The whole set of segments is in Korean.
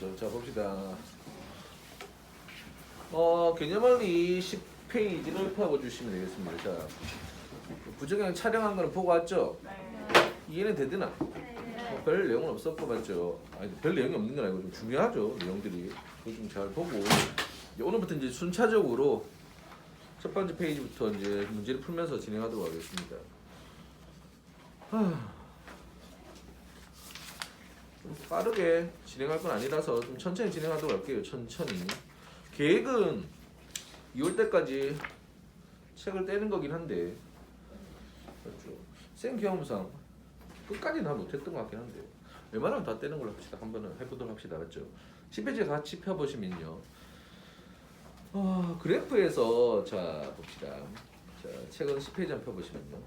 나왔죠. 자 봅시다. 개념원리 10페이지를 펴보주시면 되겠습니다. 자, 부정형 촬영한 거는 보고 왔죠? 이해는 되드나? 별 내용은 없었고 맞죠? 아니, 별 내용이 없는 건 아니고 좀 중요하죠. 내용들이. 그거 좀 잘 보고 이제 오늘부터 이제 순차적으로 첫 번째 페이지부터 이제 문제를 풀면서 진행하도록 하겠습니다. 좀 빠르게 진행할 건 아니라서 좀 천천히 진행하도록 할게요. 천천히. 계획은 2월 때까지 책을 떼는 거긴 한데 그렇죠. 생 경험상 끝까지는 다 못했던 것 같긴 한데 웬만하면 다 떼는 걸로 합시다. 한번 해보도록 합시다. 맞죠? 10페이지 같이 펴보시면요. 그래프에서 자 봅시다. 자 책은 10페이지 한번 펴보시면요.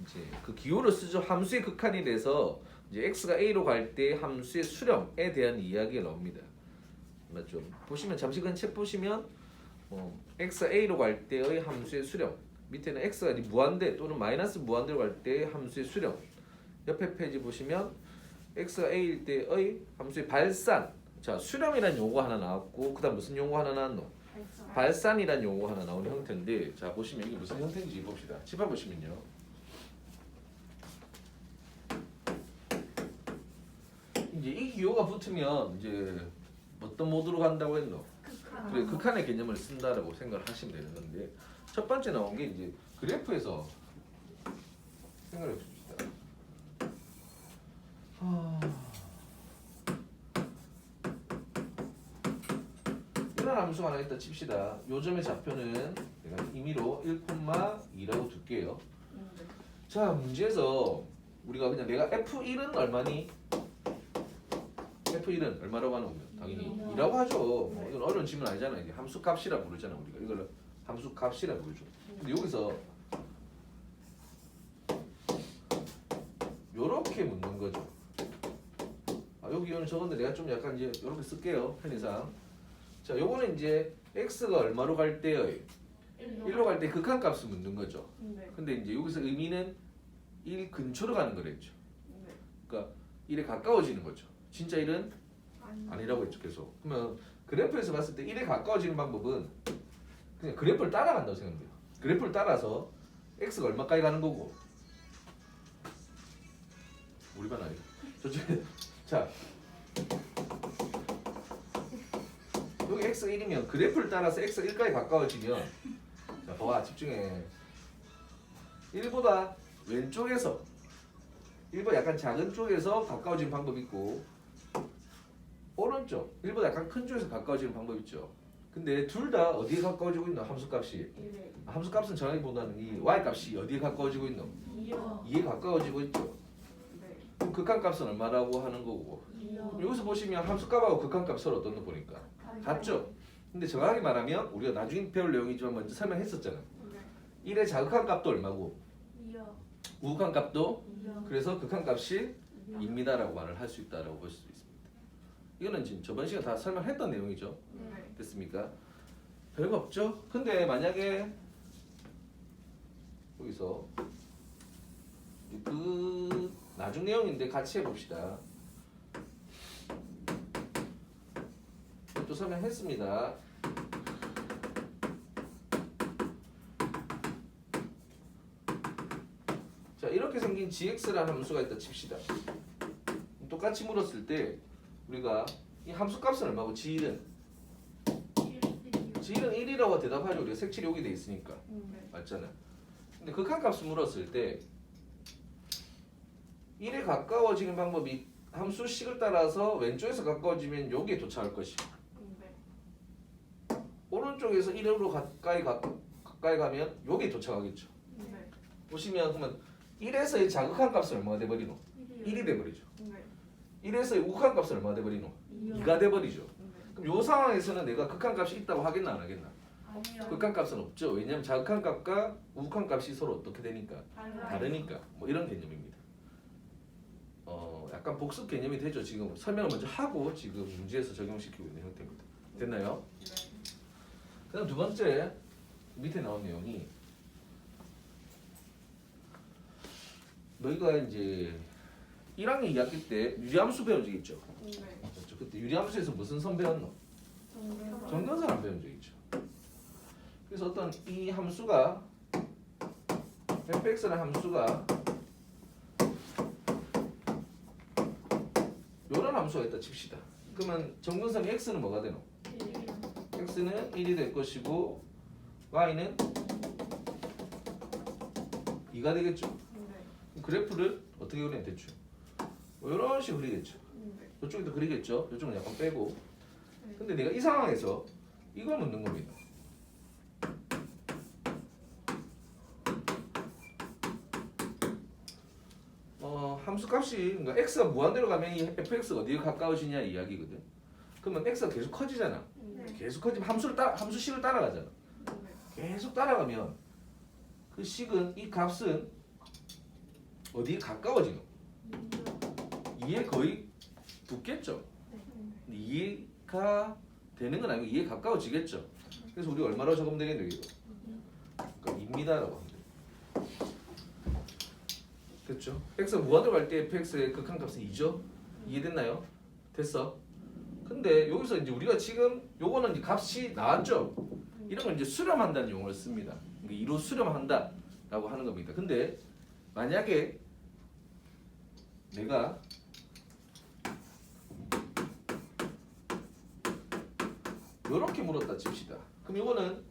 이제 그 기호를 쓰죠. 함수의 극한이라서 이제 x가 a로 갈 때 함수의 수렴에 대한 이야기가 나옵니다. 맞죠? 보시면 잠시 그 책 보시면 x가 a로 갈 때의 함수의 수렴 밑에는 x가 무한대 또는 마이너스 무한대로 갈 때 함수의 수렴 옆에 페이지 보시면 x가 a일 때의 함수의 발산 자 수렴이란 용어 하나 나왔고 그 다음 무슨 용어 하나 나왔노? 발산이란 용어 하나 나오는 형태인데 자 보시면 이게 무슨 형태인지 봅시다. 짚어보시면요. 이제 이 기호가 붙으면 이제 어떤 모드로 간다고 했노? 그래 극한의 개념을 쓴다라고 생각을 하시면 되는 건데 첫 번째 나온 게 이제 그래프에서 생각을 해봅시다. 이런 함수가 하나 있다 칩시다. 요점의 좌표는 내가 임의로 1,2라고 둘게요. 자 문제에서 우리가 그냥 내가 F1은 얼마니? F1은 얼마라고 하는 거면 당연히 2라고 하죠. 이건 어려운 질문 아니잖아. 이게 함수 값이라 부르잖아 우리가. 이걸 함수 값이라 부르죠. 근데 여기서 요렇게 묻는 거죠. 여기 이거는 적었는데 내가 좀 약간 이제 요렇게 쓸게요. 편의상. 자, 요거는 이제 x가 얼마로 갈 때요? 1로 갈 때 극한값을 묻는 거죠. 근데 이제 여기서 의미는 1 근처로 가는 거랬죠. 그러니까 1에 가까워지는 거죠. 진짜 1은 아니라고 했죠. 계속. 그러면 그래프에서 봤을 때 1에 가까워지는 방법은 그냥 그래프를 따라간다고 생각해요. 그래프를 따라서 x가 얼마까지 가는 거고 우리 반 아니고 저쪽에 자 여기 x 1이면 그래프를 따라서 x 1까지 가까워지면 자 봐봐 집중해 1보다 왼쪽에서 1보다 약간 작은 쪽에서 가까워지는 방법이 있고 오른쪽 1보다 약간 큰 쪽에서 가까워지는 방법이 있죠. 근데 둘 다 어디에 가까워지고 있노? 함수값이 함수값은 정확히 보다는 이 y값이 어디에 가까워지고 있노? 2에 가까워지고 있죠. 그럼 극한값은 얼마라고 하는 거고 여기서 보시면 함수값하고 극한값 서로 어떤 거 보니까 같죠? 근데 정확하게 말하면 우리가 나중에 배울 내용이지만 먼저 설명했었잖아. 1의 자극한 값도 얼마고 우극한 값도 그래서 극한값이 2입니다라고 말을 할 수 있다라고 볼 수 있습니다. 이거는 지금 저번 시간 다 설명했던 내용이죠. 됐습니까? 별거 없죠? 근데 만약에 여기서 그 나중 내용인데 같이 해봅시다. 또 설명했습니다. 자 이렇게 생긴 gx라는 함수가 있다 칩시다. 똑같이 물었을 때 우리가 이 함수 값은 얼마고 g1은 1이라고 대답하죠. 우리가 색칠이 오게 돼 있으니까 맞잖아. 근데 극한값을 물었을 때 1에 가까워지는 방법이 함수식을 따라서 왼쪽에서 가까워지면 여기에 도착할 것이고 오른쪽에서 1으로 가까이 가면 여기에 도착하겠죠. 보시면 그러면 1에서의 자극한 값은 얼마가 돼버리노? 1이 돼버리죠. 1에서의 우극한 값은 얼마가 돼버리노? 2가 돼버리죠. 그럼 이 상황에서는 내가 극한 값이 있다고 하겠나 안 하겠나? 극한 값은 없죠. 왜냐하면 자극한 값과 우극한 값이 서로 어떻게 되니까? 다르니까. 뭐 이런 개념입니다. 약간 복습 개념이 되죠. 지금 설명을 먼저 하고 지금 문제에서 적용시키고 있는 형태입니다. 됐나요? 그다음 두 번째 밑에 나온 내용이 너희가 이제 1학년 2학기 때 유리함수 배운 적 있죠? 유리함수에서 무슨 선 배웠노? 정근선 안 배운 적 있죠. 그래서 어떤 이 함수가 fx라는 함수가 요런 함수가 있다 칩시다. 그러면 정근선 x는 뭐가 되노? x는 1이 될 것이고 y는 2가 되겠죠. 그래프를 어떻게 그리면 대충 뭐 이런 식으로 그리겠죠. 이쪽에도 그리겠죠. 이쪽은 약간 빼고. 근데 내가 이 상황에서 이걸 묻는 겁니다. 함수 값이 그러니까 x가 무한대로 가면 이 fx가 어디에 가까워지냐 이야기거든. 그러면 x가 계속 커지잖아. 계속 커지면 함수식을 따라가잖아. 계속 따라가면 그 식은 이 값은 어디에 가까워지노? 2에 거의 붙겠죠. 근데 2가 되는 건 아니고 2에 가까워지겠죠. 그래서 우리가 얼마로 적으면 되겠노? 이거. 그러니까 2입니다라고 합니다. 그렇죠? x가 무한대로 갈 때 fx의 극한값은 2죠? 이해됐나요? 됐어? 근데 여기서 이제 우리가 지금 요거는 이제 값이 나왔죠? 이런 걸 이제 수렴한다는 용어를 씁니다. 2로 수렴한다라고 하는 겁니다. 근데 만약에 내가 요렇게 물었다 칩시다. 그럼 요거는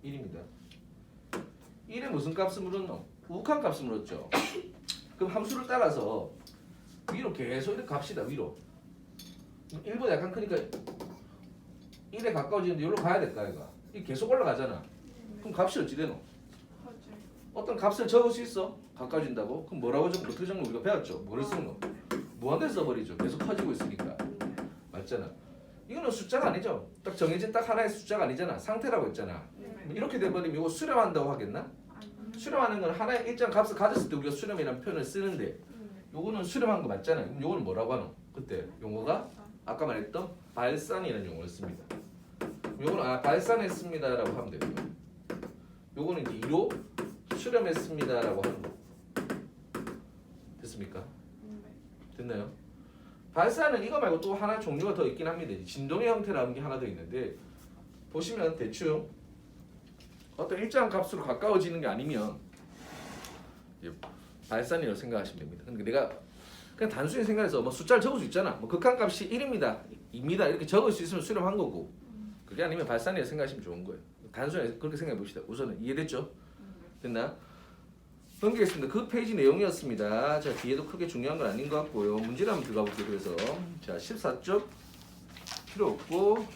1입니다. 1에 무슨 값을 물었노? 우한 값을 물었죠. 그럼 함수를 따라서 위로 계속 이렇게 갑시다. 위로 1보다 약간 크니까 1에 가까워지는데 여기로 가야 될까 이거? 이 계속 올라가잖아. 그럼 값이 어찌 되노? 어떤 값을 적을 수 있어? 가까워진다고? 그럼 뭐라고 적는 어떻게 적는 우리가 배웠죠? 뭐를 쓰는 거? 무한대 써버리죠. 계속 커지고 있으니까. 맞잖아. 이거는 숫자가 아니죠. 딱 정해진 딱 하나의 숫자가 아니잖아. 상태라고 했잖아. 이렇게 돼버리면 이거 수렴한다고 하겠나? 수렴하는 건 하나의 일정 값을 가졌을 때 우리가 수렴이라는 표현을 쓰는데 요거는 수렴한 거 맞잖아요. 그럼 요거는 뭐라고 하노? 그때 용어가 아까 말했던 발산이라는 용어를 씁니다. 요거는 발산했습니다라고 하면 됩니다. 요거는 이제 2로 수렴했습니다라고 하는 거. 됐습니까? 됐나요? 발산은 이거 말고 또 하나 종류가 더 있긴 합니다. 진동의 형태라는 게 하나 더 있는데 보시면 대충 어떤 일정한 값으로 가까워지는 게 아니면 발산이라고 생각하시면 됩니다. 근데 내가 그냥 단순히 생각해서 뭐 숫자를 적을 수 있잖아. 뭐 극한값이 1입니다, 2입니다 이렇게 적을 수 있으면 수렴한 거고 그게 아니면 발산이라고 생각하시면 좋은 거예요. 단순히 그렇게 생각해 봅시다. 우선은 이해됐죠? 됐나? 넘기겠습니다. 그 페이지 내용이었습니다. 자, 뒤에도 크게 중요한 건 아닌 것 같고요. 문제를 한번 들어가 볼게요. 그래서 자 14쪽 필요 없고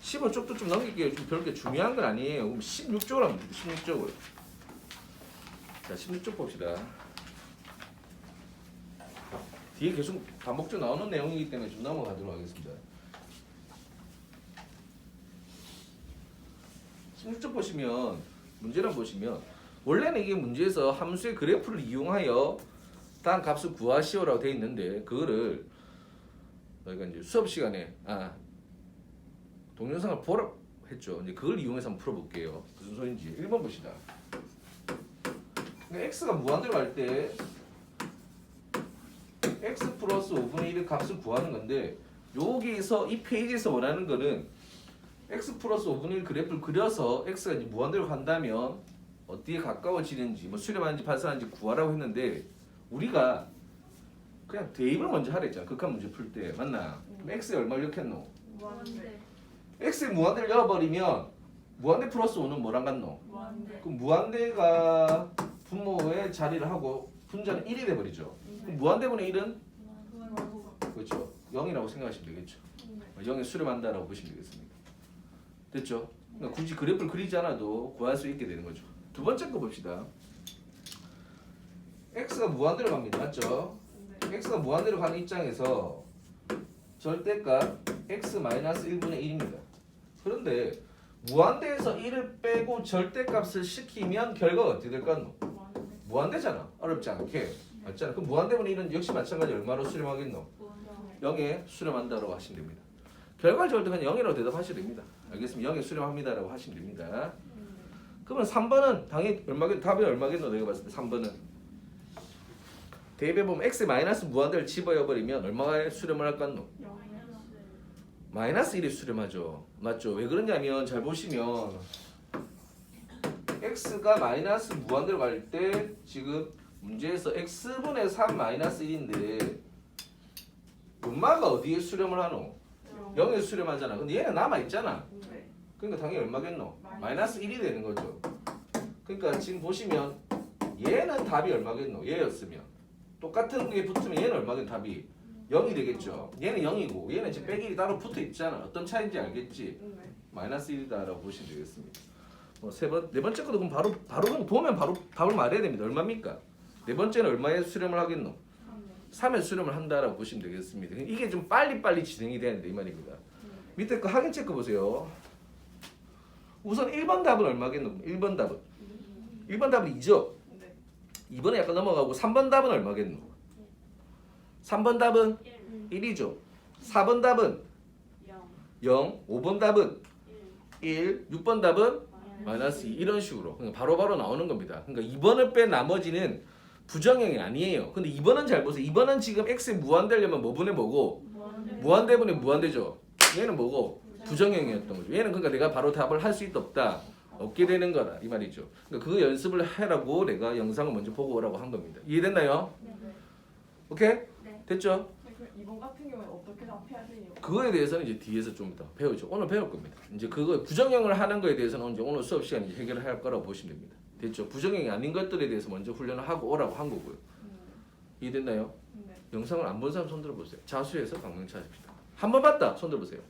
15쪽도 좀 넘길게요. 좀 별게 중요한 건 아니에요. 그럼 16쪽을 한번 볼게요. 16쪽을. 자 16쪽 봅시다. 뒤에 계속 반복적 나오는 내용이기 때문에 좀 넘어가도록 하겠습니다. 16쪽 보시면 문제를 보시면 원래는 이게 문제에서 함수의 그래프를 이용하여 다음 값을 구하시오라고 되어 있는데 그거를 저희가 이제 수업 시간에 동영상을 보라 했죠. 이제 그걸 이용해서 한번 풀어볼게요. 무슨 소리인지 1번 봅시다. 그러니까 x가 무한대로 갈 때 x 플러스 5분의 1의 값을 구하는 건데 여기에서 이 페이지에서 원하는 거는 x 플러스 5분의 1 그래프를 그려서 x가 이제 무한대로 간다면 어디에 가까워지는지 뭐 수렴하는지 발산하는지 구하라고 했는데 우리가 그냥 대입을 먼저 하라 했잖아. 극한 문제 풀 때 맞나? 그럼 x에 얼마를 넣겠노? 무한대. x에 무한대를 열어버리면 무한대 플러스 5는 뭐랑 같노? 무한대. 그럼 무한대가 분모의 자리를 하고 분자는 1이 돼버리죠. 그럼 무한대분의 1은 그렇죠. 0이라고 생각하시면 되겠죠. 0에 수렴한다라고 보시면 되겠습니다. 됐죠? 그러니까 굳이 그래프를 그리지 않아도 구할 수 있게 되는 거죠. 두 번째 거 봅시다. x가 무한대로 갑니다. 맞죠? x가 무한대로 가는 입장에서 절대값 x-1분의 1입니다. 그런데 무한대에서 1을 빼고 절대값을 시키면 결과가 어떻게 될까? 무한대잖아. 어렵지 않게. 맞잖아. 그럼 무한대분의 1은 역시 마찬가지 얼마로 수렴하겠노? 0에 수렴한다라고 하시면 됩니다. 결과를 적을 때 그냥 0이라고 대답하셔도 됩니다. 알겠습니다. 0에 수렴합니다라고 하시면 됩니다. 그러면 3번은 당연히 얼마겠노? 답이 얼마겠노? 내가 봤을 때 3번은 대입해 보면 x에 마이너스 무한대를 집어넣어버리면 얼마가 수렴을 할 거노? 마이너스 1이 수렴하죠. 맞죠? 왜 그러냐면 잘 보시면 x가 마이너스 무한대로 갈 때 지금 문제에서 x분의 3 마이너스 1인데 엄마가 어디에 수렴을 하노? 0에 수렴하잖아. 근데 얘는 남아있잖아. 그러니까 당연히 얼마겠노? 마이너스 1이 되는 거죠. 그러니까 지금 보시면 얘는 답이 얼마겠노? 얘였으면 똑같은 게 붙으면 얘는 얼마겠노? 답이 0이 되겠죠. 얘는 0이고 얘는 지금 빼기 1이 따로 붙어 있잖아. 어떤 차이인지 알겠지? 마이너스 1이다라고 보시면 되겠습니다. 네 번째 것도 그럼 바로 그럼 보면 바로 답을 말해야 됩니다. 얼마입니까? 네 번째는 얼마에 수렴을 하겠노? 3에 수렴을 한다라고 보시면 되겠습니다. 이게 좀 빨리빨리 진행이 되는데 이 말입니다. 밑에 거 확인 체크 보세요. 우선 1번 답은 얼마겠노? 1번 답은 1번 답은 2죠? 2번에 약간 넘어가고 3번 답은 얼마겠노? 3번 답은 1이죠. 4번 답은 0, 5번 답은 1, 6번 답은 마이너스 2 이런 식으로 그러니까 바로바로 나오는 겁니다. 그러니까 2번을 뺀 나머지는 부정형이 아니에요. 근데 2번은 잘 보세요. 2번은 지금 x에 무한대려면 뭐분의 뭐고? 무한대분의 무한대죠. 얘는 뭐고? 부정형이었던 거죠. 얘는 그러니까 내가 바로 답을 할 수 있다 없다? 없게 되는 거다 이 말이죠. 그러니까 그 연습을 해라고 내가 영상을 먼저 보고 오라고 한 겁니다. 이해됐나요? 오케이? 됐죠? 이번 같은 경우에 어떻게 답해야 돼요? 그거에 대해서는 이제 뒤에서 좀 더 배우죠. 오늘 배울 겁니다. 이제 그거 부정형을 하는 거에 대해서는 이제 오늘 수업 시간에 해결을 할 거라고 보시면 됩니다. 됐죠? 부정형이 아닌 것들에 대해서 먼저 훈련을 하고 오라고 한 거고요. 이해됐나요? 네. 영상을 안 본 사람 손 들어보세요. 자수해서 강명 찾읍시다. 한 번 봤다. 손 들어보세요.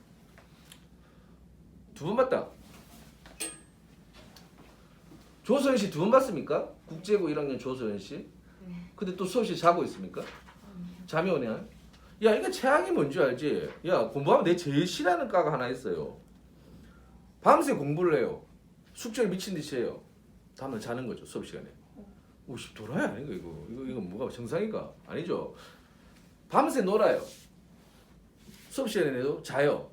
두 번 봤다. 조소연 씨 두 번 봤습니까? 국제고 1학년 조소연 씨. 근데 또 수업 시에 자고 있습니까? 잠이 오냐? 야 이게 최악이 뭔지 알지? 야 공부하면 내 제일 싫어하는 과가 하나 있어요. 밤새 공부를 해요. 숙제를 미친 듯이 해요. 다음날 자는 거죠 수업 시간에. 오씨 돌아야 아닌가 이거 뭐가 정상인가? 아니죠. 밤새 놀아요. 수업 시간에도 자요.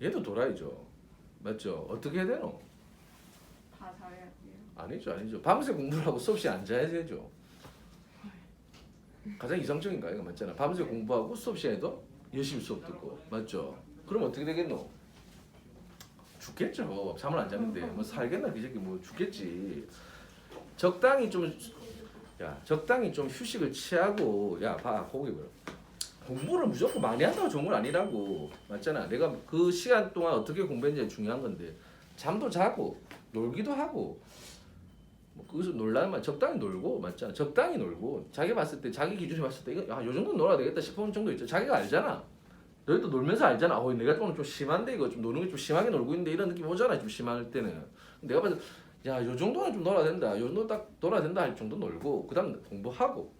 얘도 돌아야죠. 맞죠? 어떻게 해야 되노? 다 잘해야 돼요. 아니죠. 밤새 공부를 하고 수업 시간에 안 자야 되죠. 가장 이상적인 거 아이가 맞잖아. 밤새 공부하고 수업 시간에도 열심히 수업 듣고 맞죠? 그럼 어떻게 되겠노? 죽겠죠. 잠을 안 자는데 뭐 살겠나 그 새끼 뭐 죽겠지. 적당히 좀 휴식을 취하고 봐 거기 봐. 공부를 무조건 많이 한다고 좋은 건 아니라고 맞잖아. 내가 그 시간 동안 어떻게 공부했는지 중요한 건데 잠도 자고 놀기도 하고 뭐 거기서 놀라면 적당히 놀고 맞잖아. 적당히 놀고 자기 봤을 때 자기 기준에 봤을 때 이거 요 정도 놀아야 되겠다 싶은 정도 있죠. 자기가 알잖아. 너희도 놀면서 알잖아. 내가 오늘 좀 심한데 이거 좀 노는 게 좀 심하게 놀고 있는데 이런 느낌 오잖아. 좀 심할 때는 내가 봐도 요 정도는 좀 놀아야 된다. 요 정도 딱 놀아야 된다 할 정도 놀고 그다음 공부하고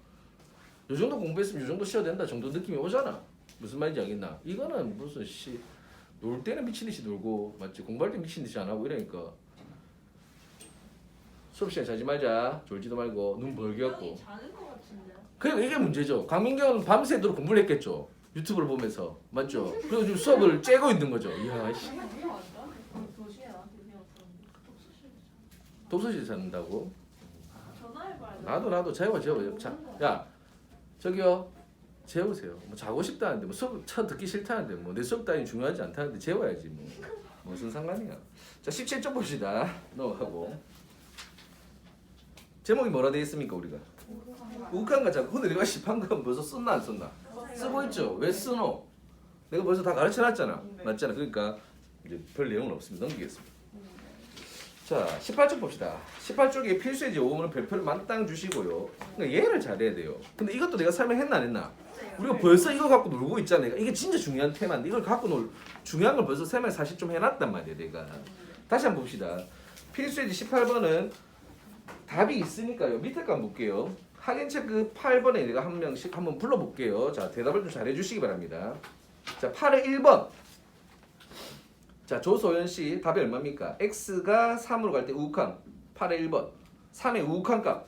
요 정도 공부했으면 요 정도 쉬어야 된다 정도 느낌이 오잖아. 무슨 말인지 알겠나? 이거는 무슨 놀 때는 미친 듯이 놀고 맞지? 공부할 때 미친 듯이 안 하고 이러니까 수업 시간에 자지 말자. 졸지도 말고 눈 벌게 갖고. 자는 것 같은데. 그러니까 이게 문제죠. 강민경은 밤새도록 공부를 했겠죠. 유튜브를 보면서 맞죠? 그리고 지금 수업을 째고 있는 거죠. 이야 씨. 도시에 나한테 배웠었는데 독서실에서 독서실 찾는다고? 전화해봐야 돼. 나도 재워요. 야 저기요 재우세요. 뭐 자고 싶다는데 뭐 수업 듣기 싫다는데 뭐 내 수업 따위 중요하지 않다는데 재워야지 뭐 무슨 상관이야. 자 17쪽 봅시다. 넘어가고 제목이 뭐라 되어 있습니까 우리가? 우칸과 자꾸. 근데 내가 방금 벌써 썼나 안 썼나? 쓰고 있죠. 왜 쓰노? 내가 벌써 다 가르쳐놨잖아. 맞잖아. 그러니까 이제 별 내용은 없습니다. 넘기겠습니다. 자 18쪽 봅시다. 18쪽에 필수의 오음은 별표를 만땅 주시고요. 그러니까 얘를 잘해야 돼요. 근데 이것도 내가 설명했나 안 했나? 우리가 벌써 이거 갖고 놀고 있잖아. 이게 진짜 중요한 테마인데 이걸 갖고 중요한 걸 벌써 설명 사실 좀 해놨단 말이야 내가. 다시 한번 봅시다. 필수의 18번은 답이 있으니까요. 밑에 거 한번 볼게요. 확인 체크 8번에 내가 한 명씩 한번 불러볼게요. 자 대답을 좀 잘해주시기 바랍니다. 자 8의 1번. 자 조소연 씨 답이 얼마입니까? x가 3으로 갈 때 우칸 8의 1번 3의 우칸 값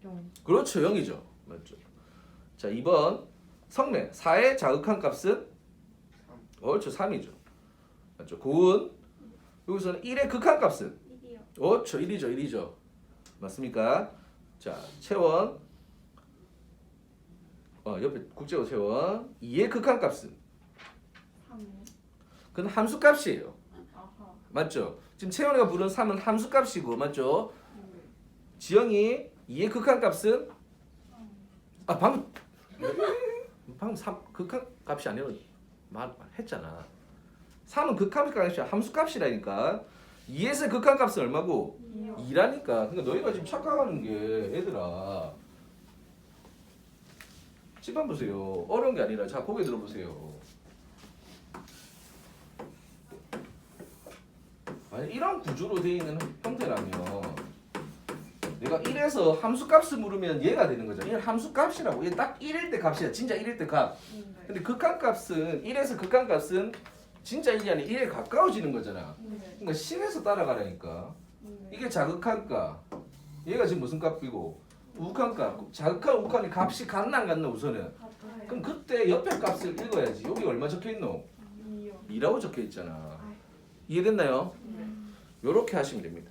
0. 그렇죠 0이죠 맞죠. 자 2번 성내 4의 자극한 값은 그렇죠 3이죠 맞죠. 고은 여기서는 1의 극한 값은 1이요. 그렇죠 1이죠 맞습니까? 자, 체원 옆에 국제어 체원 2의 극한값은 3. 그건 함수값이에요. 아하. 맞죠? 지금 채원이가 부른 3은 함수값이고 맞죠? 네. 지영이 2의 극한값은 방금 3 극한값이 아니라 말했잖아. 3은 극한값이 함수값이라니까. 2에서 극한값은 얼마고? 2라니까. 그러니까 너희가 지금 착각하는 게 얘들아. 집안 보세요. 어려운 게 아니라 자 고개 들어보세요. 만약 이런 구조로 되어 있는 형태라면 내가 1에서 함수값을 물으면 얘가 되는 거죠. 이건 함수값이라고. 얘 딱 1일 때 값이야. 진짜 1일 때 값. 네. 근데 극한값은 1에서 극한값은 진짜 1이 아니라 1에 가까워지는 거잖아. 네. 그러니까 10에서 따라가라니까. 네. 이게 자극한값. 얘가 지금 무슨 값이고 우극한값. 자극한 우극한이 값이 같나 안 같나 우선은. 같아요. 그럼 그때 옆에 값을 읽어야지. 여기 얼마 적혀있노? 2요. 2라고 적혀있잖아. 이해됐나요? 네. 요렇게 하시면 됩니다.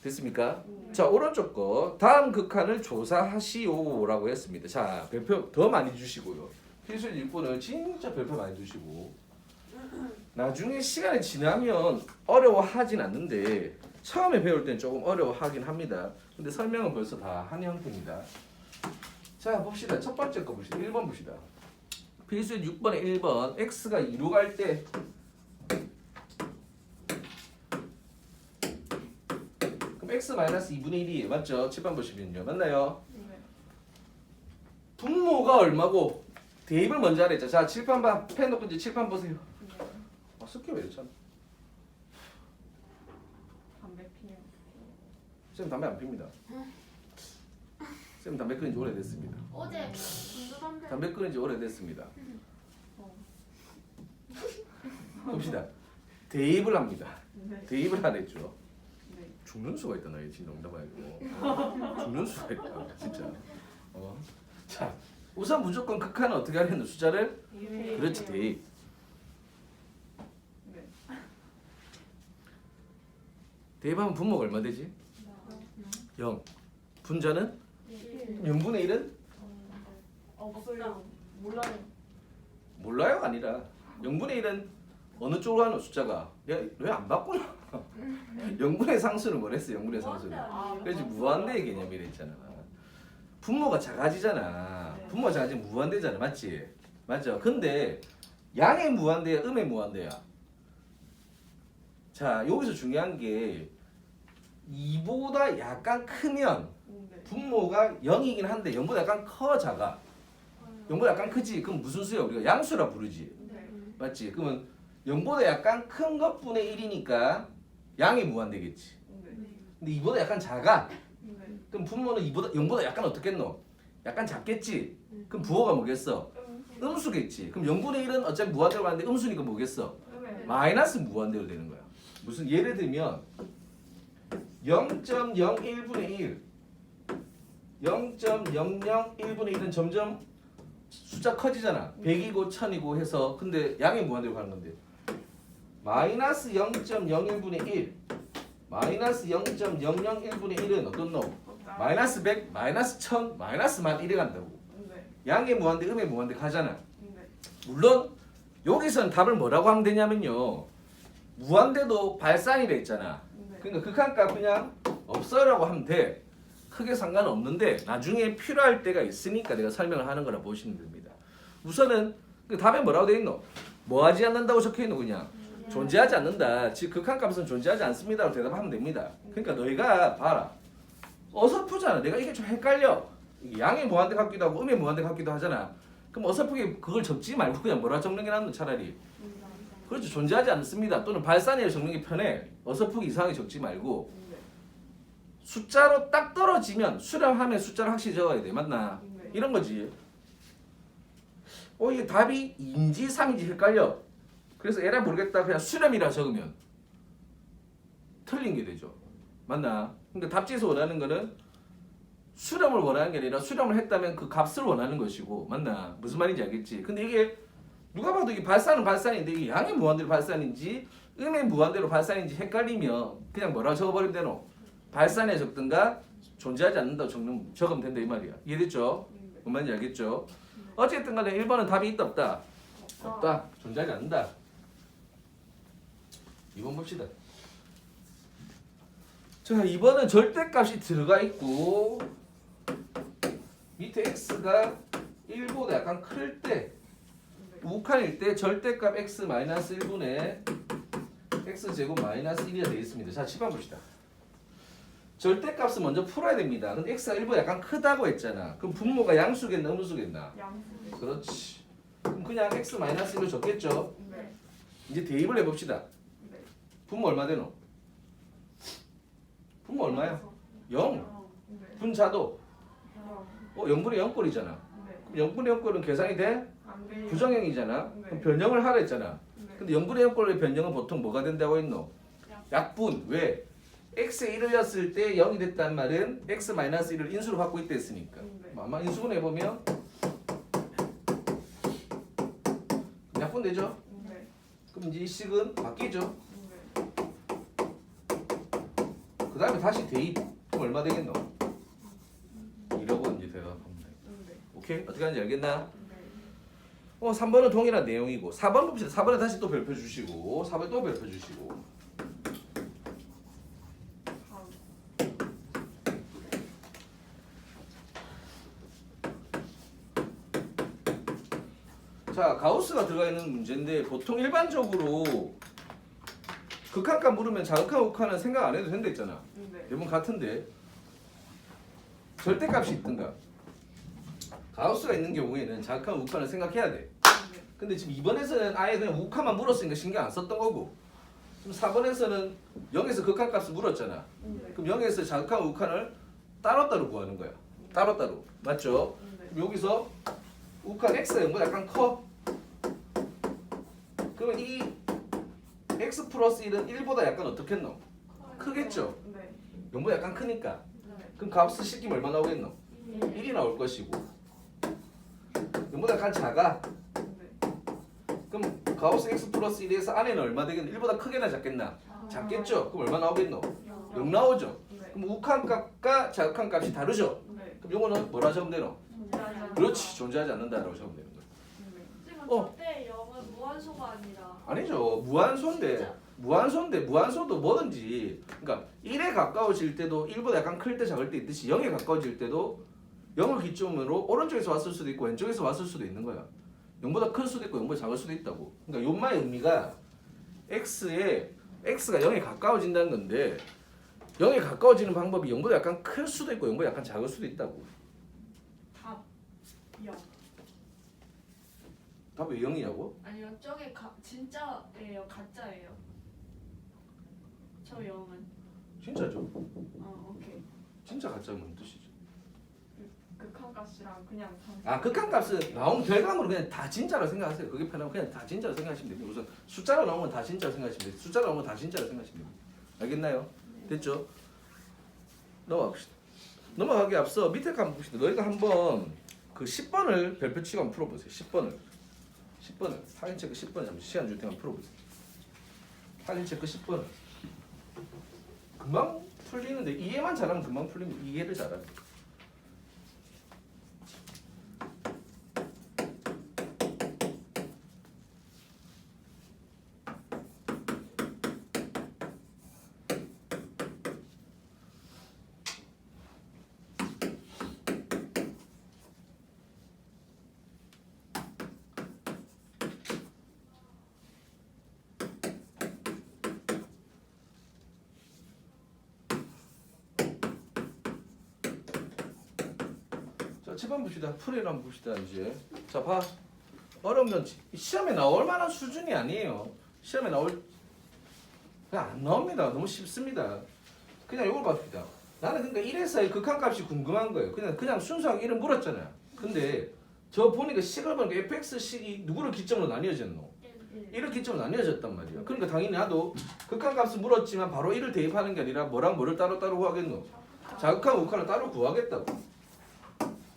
됐습니까? 네. 자 오른쪽 거 다음 극한을 조사하시오라고 했습니다. 자 별표 더 많이 주시고요. 필수 6번을 진짜 별표 많이 주시고 나중에 시간이 지나면 어려워하진 않는데 처음에 배울 땐 조금 어려워하긴 합니다. 근데 설명은 벌써 다 한 형태입니다. 자 봅시다. 첫 번째 거 봅시다. 1번 봅시다. 필수 6번에 1번 x가 2로 갈 때 x-2분의 1이에요. 맞죠? 칠판 보시면요. 맞나요? 네. 분모가 얼마고? 대입을 먼저 하랬죠. 자, 칠판 봐. 펜 놓고 이제 칠판 보세요. 네. 습기 왜 이렇잖아. 담배 피요. 쌤 담배 안 핍니다. 쌤 담배 끊은 지 오래됐습니다. 어제 공주담배 담배 끊은 지 오래됐습니다. 어. 봅시다. 대입을 합니다. 네. 대입을 안 했죠. 네. 죽는 수가 있다. 나 진짜 농담 아니고. 죽는 수가 있다. 진짜. 자, 우선 무조건 극한은 어떻게 하려는 숫자를? 네. 그렇지, 대입. 네. 대입하면 분모가 얼마 되지? 0. 분자는? 0분의 1은? 없어요. 몰라요. 몰라요? 아니라 0분의 1은 어느 쪽으로 하는 숫자가? 왜 안 바꾸나? 0분의 상수는 뭐랬어? 0분의 상수는. 그래서 무한대의 개념이라 했잖아. 분모가 작아지잖아. 네. 분모가 작아지면 무한대잖아. 맞지? 맞죠? 근데 양의 무한대야? 음의 무한대야? 자, 여기서 중요한 게 2보다 약간 크면 네. 분모가 0이긴 한데 0보다 약간 커 작아. 0보다 약간 크지? 그럼 무슨 수야? 우리가 양수라 부르지. 네. 맞지? 그러면 0보다 약간 큰 것분의 1이니까 양이 무한대겠지. 네. 근데 2보다 약간 작아. 네. 그럼 분모는 0보다 약간 어떻겠노? 약간 작겠지? 그럼 부호가 뭐겠어? 음수겠지. 그럼 0분의 1은 어차피 무한대로 가는데 음수니까 뭐겠어? 네. 마이너스 무한대로 되는 거야. 무슨 예를 들면 0.01분의 1 0.001분의 1은 점점 숫자 커지잖아. 100이고 1000이고 해서 근데 양이 무한대로 가는 건데 마이너스 0.01분의 1 마이너스 0.001분의 1은 어떤 놈? 마이너스 100, 마이너스 1000, 마이너스 1000 이래 간다고. 네. 양의 무한대, 음의 무한대 가잖아. 네. 물론 여기서는 답을 뭐라고 하면 되냐면요. 무한대도 발산이라 했잖아. 네. 그러니까 극한값 그냥 없어라고 하면 돼. 크게 상관없는데 나중에 필요할 때가 있으니까 내가 설명을 하는 거라 보시면 됩니다. 우선은 그 답에 뭐라고 돼 있노? 뭐 하지 않는다고 적혀 있노 그냥? 존재하지 않는다. 즉 극한값은 존재하지 않습니다라고 대답하면 됩니다. 그러니까 너희가 봐라. 어설프잖아. 내가 이게 좀 헷갈려. 이게 양의 무한대 같기도 하고 음의 무한대 같기도 하잖아. 그럼 어설프게 그걸 적지 말고 그냥 뭐라 적는 게 낫노 차라리. 그렇죠. 존재하지 않습니다. 또는 발산이라 적는 게 편해. 어설프게 이상하게 적지 말고 네. 숫자로 딱 떨어지면 수렴하면 숫자를 확실히 적어야 돼. 맞나? 네. 이런 거지. 이게 답이 2인지 3인지 헷갈려. 그래서 에라 모르겠다 그냥 수렴이라 적으면 틀린 게 되죠. 맞나? 근데 답지에서 원하는 거는 수렴을 원하는 게 아니라 수렴을 했다면 그 값을 원하는 것이고 맞나? 무슨 말인지 알겠지? 근데 이게 누가 봐도 이게 발산은 발산인데 이게 양의 무한대로 발산인지 음의 무한대로 발산인지 헷갈리면 그냥 뭐라고 적어버리면 되노? 발산에 적든가 존재하지 않는다고 적으면 된다 이 말이야. 이해됐죠? 네. 뭔 말인지 알겠죠? 어쨌든 간에 1번은 답이 있다 없다? 없다. 없다. 존재하지 않는다. 2번 봅시다. 자, 2번은 절대값이 들어가 있고 밑에 x가 1보다 약간 클 때 우칸일 때 절대값 x 마이너스 1분의 x제곱 마이너스 1이가 되어 있습니다. 자, 칠번 봅시다. 절대값을 먼저 풀어야 됩니다. 근데 x가 1보다 약간 크다고 했잖아. 그럼 분모가 양수겠나 음수겠나? 양수. 그렇지. 그럼 그냥 x 마이너스 1로 적겠죠? 네. 이제 대입을 해봅시다. 네. 분모 얼마 되노? 분모 얼마야? 0. 네. 분자도 0. 0분의 0꼴이잖아. 네. 그럼 0분의 0꼴은 계산이 돼? 안 돼요. 부정형이잖아. 네. 그럼 변형을 하라 했잖아. 네. 근데 0분의 0꼴의 변형은 보통 뭐가 된다고 했노? 약분. 왜? x의 1이었을 때 0이 됐단 말은 x-1을 인수로 갖고 있다 했으니까. 네. 아마 인수분 해보면 약분 되죠? 네. 그럼 이제 이 식은 바뀌죠? 네. 그 다음에 다시 대입. 그럼 얼마 되겠노? 1억 이제 대답하면 돼. 네. 오케이? 어떻게 하는지 알겠나? 네. 3번은 동일한 내용이고 4번 봅시다. 4번에 다시 또 별표 주시고 4번에 또 별표 주시고 다음. 자, 가우스가 들어가 있는 문제인데 보통 일반적으로 극한값 물으면 자극한 우칸은 생각 안 해도 된다 했잖아. 네. 대부분 같은데 절대값이 있든가 가우스가 있는 경우에는 자극한 우칸을 생각해야 돼. 네. 근데 지금 2번에서는 아예 그냥 우칸만 물었으니까 신경 안 썼던 거고 지금 4번에서는 0에서 극한값을 물었잖아. 네. 그럼 0에서 자극한 우칸을 따로따로 구하는 거야. 따로따로. 맞죠? 네. 그럼 여기서 우칸 x가 0보다 약간 커. 그러면 이 x 플러스 1은 1보다 약간 어떻겠노? 크겠죠? 네. 0보다 약간 크니까. 네. 그럼 값을 씻기면 얼마 나오겠노? 1. 1이 나올 것이고 0보다 약간 작아. 네. 그럼 가우스 x 플러스 1에서 안에는 얼마 되겠노? 1보다 크게나 작겠나? 작겠죠? 그럼 얼마 나오겠노? 0 나오죠? 네. 그럼 우칸 값과 자극한 값이 다르죠? 네. 그럼 요거는 뭐라 적으면 되노? 존재하지 않는다. 그렇지. 존재하지 않는다라고 적으면 되는 거야. 네. 지금 어. 절대 0은 무한소가 아니라 아니죠. 무한소도 뭐든지 그러니까 1에 가까워질 때도 1보다 약간 클 때 작을 때 있듯이 0에 가까워질 때도 0을 기점으로 오른쪽에서 왔을 수도 있고 왼쪽에서 왔을 수도 있는 거야. 0보다 클 수도 있고 0보다 작을 수도 있다고. 그러니까 요마의 의미가 x가 0에 가까워진다는 건데 0에 가까워지는 방법이 0보다 약간 클 수도 있고 0보다 약간 작을 수도 있다고. 답 0. 답이 왜 0이냐고? 아니요 저게 진짜예요 가짜예요 저 0은 진짜죠. 오케이. 진짜 가짜면 무슨 뜻이죠? 극한값이랑 그냥 상수. 극한값은 나온 결과물을 그냥 다 진짜로 생각하세요. 그게 편하면 그냥 다 진짜로 생각하시면 됩니다. 우선 숫자로 나오면 다 진짜로 생각하시면 됩니다. 숫자로 나오면 다 진짜로 생각하시면 됩니다. 알겠나요? 됐죠? 넘어갑시다. 넘어가기 앞서 밑에 거 한번 봅시다. 너희가 한번 그 10번을 별표치고 한번 풀어보세요. 10번을 확인 체크 10번 잠시 시간 줄 테면 풀어보세요. 확인 체크 10번을 금방 풀리는데 이해만 잘하면 금방 풀립니다. 이해를 잘하면. 자, 7번 봅시다. 풀이를 한번 봅시다. 이제 자, 봐. 어려운 건 시험에 나올 만한 수준이 아니에요. 시험에 나올 그냥 안 나옵니다. 너무 쉽습니다. 그냥 이걸 봅시다. 나는 그러니까 1에서의 극한값이 궁금한 거예요. 그냥 순수하게 1을 물었잖아요. 근데 저 보니까 식을 보니까 fx식이 누구를 기점으로 나뉘어졌노? 1을 기점으로 나뉘어졌단 말이야. 그러니까 당연히 나도 극한값을 물었지만 바로 1을 대입하는 게 아니라 뭐랑 뭐를 따로따로 구하겠노? 자극한 우칸을 따로 구하겠다고.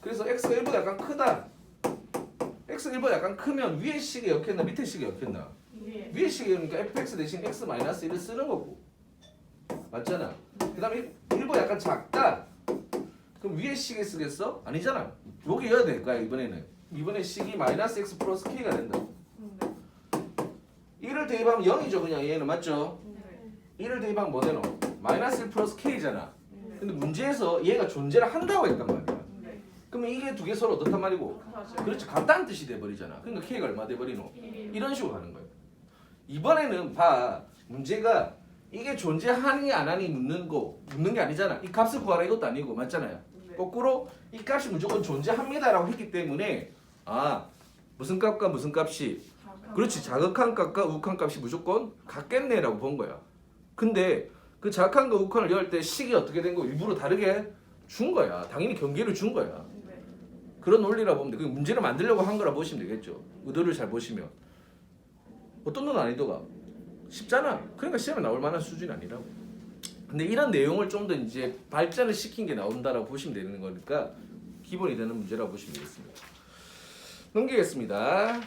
그래서 x가 1보다 약간 크다. x가 1보다 약간 크면 위의 식이 역했나 밑에 식이 역했나? 위에. 위의 식이 그러니까 fx 대신 x-1을 쓰는 거고. 맞잖아. 그 다음에 1보다 약간 작다. 그럼 위에 식에 쓰겠어? 아니잖아. 여기 여야 될 거야 이번에는. 이번에 식이 마이너스 x 플러스 k가 된다. 네. 1을 대입하면 0이죠 그냥 얘는 맞죠? 네. 1을 대입하면 뭐 되노? 마이너스 1 플러스 k잖아. 네. 근데 문제에서 얘가 존재를 한다고 했단 말이야. 네. 그러면 이게 두 개 서로 어떻단 말이고? 맞아요. 그렇지 같다는 뜻이 돼버리잖아. 그러니까 k가 얼마 돼버리노? 1. 이런 식으로 가는 거예요. 이번에는 봐 문제가 이게 존재하니 안 하니 묻는 게 아니잖아. 이 값을 구하라 이것도 아니고 맞잖아요. 네. 거꾸로 이 값이 무조건 존재합니다라고 했기 때문에 아 무슨 값과 무슨 값이 그렇지 자극한 값과 우극한 값이 무조건 같겠네라고 본 거야. 근데 그 자극한과 우극한을 열 때 식이 어떻게 된 거 일부러 다르게 준 거야. 당연히 경계를 준 거야. 네. 그런 논리라 보면 돼. 그 문제를 만들려고 한 거라 보시면 되겠죠. 의도를 잘 보시면 어떤 건 난이도가 쉽잖아. 그러니까 시험에 나올 만한 수준이 아니라고. 근데 이런 내용을 좀 더 이제 발전을 시킨 게 나온다라고 보시면 되는 거니까 기본이 되는 문제라고 보시면 되겠습니다. 넘기겠습니다.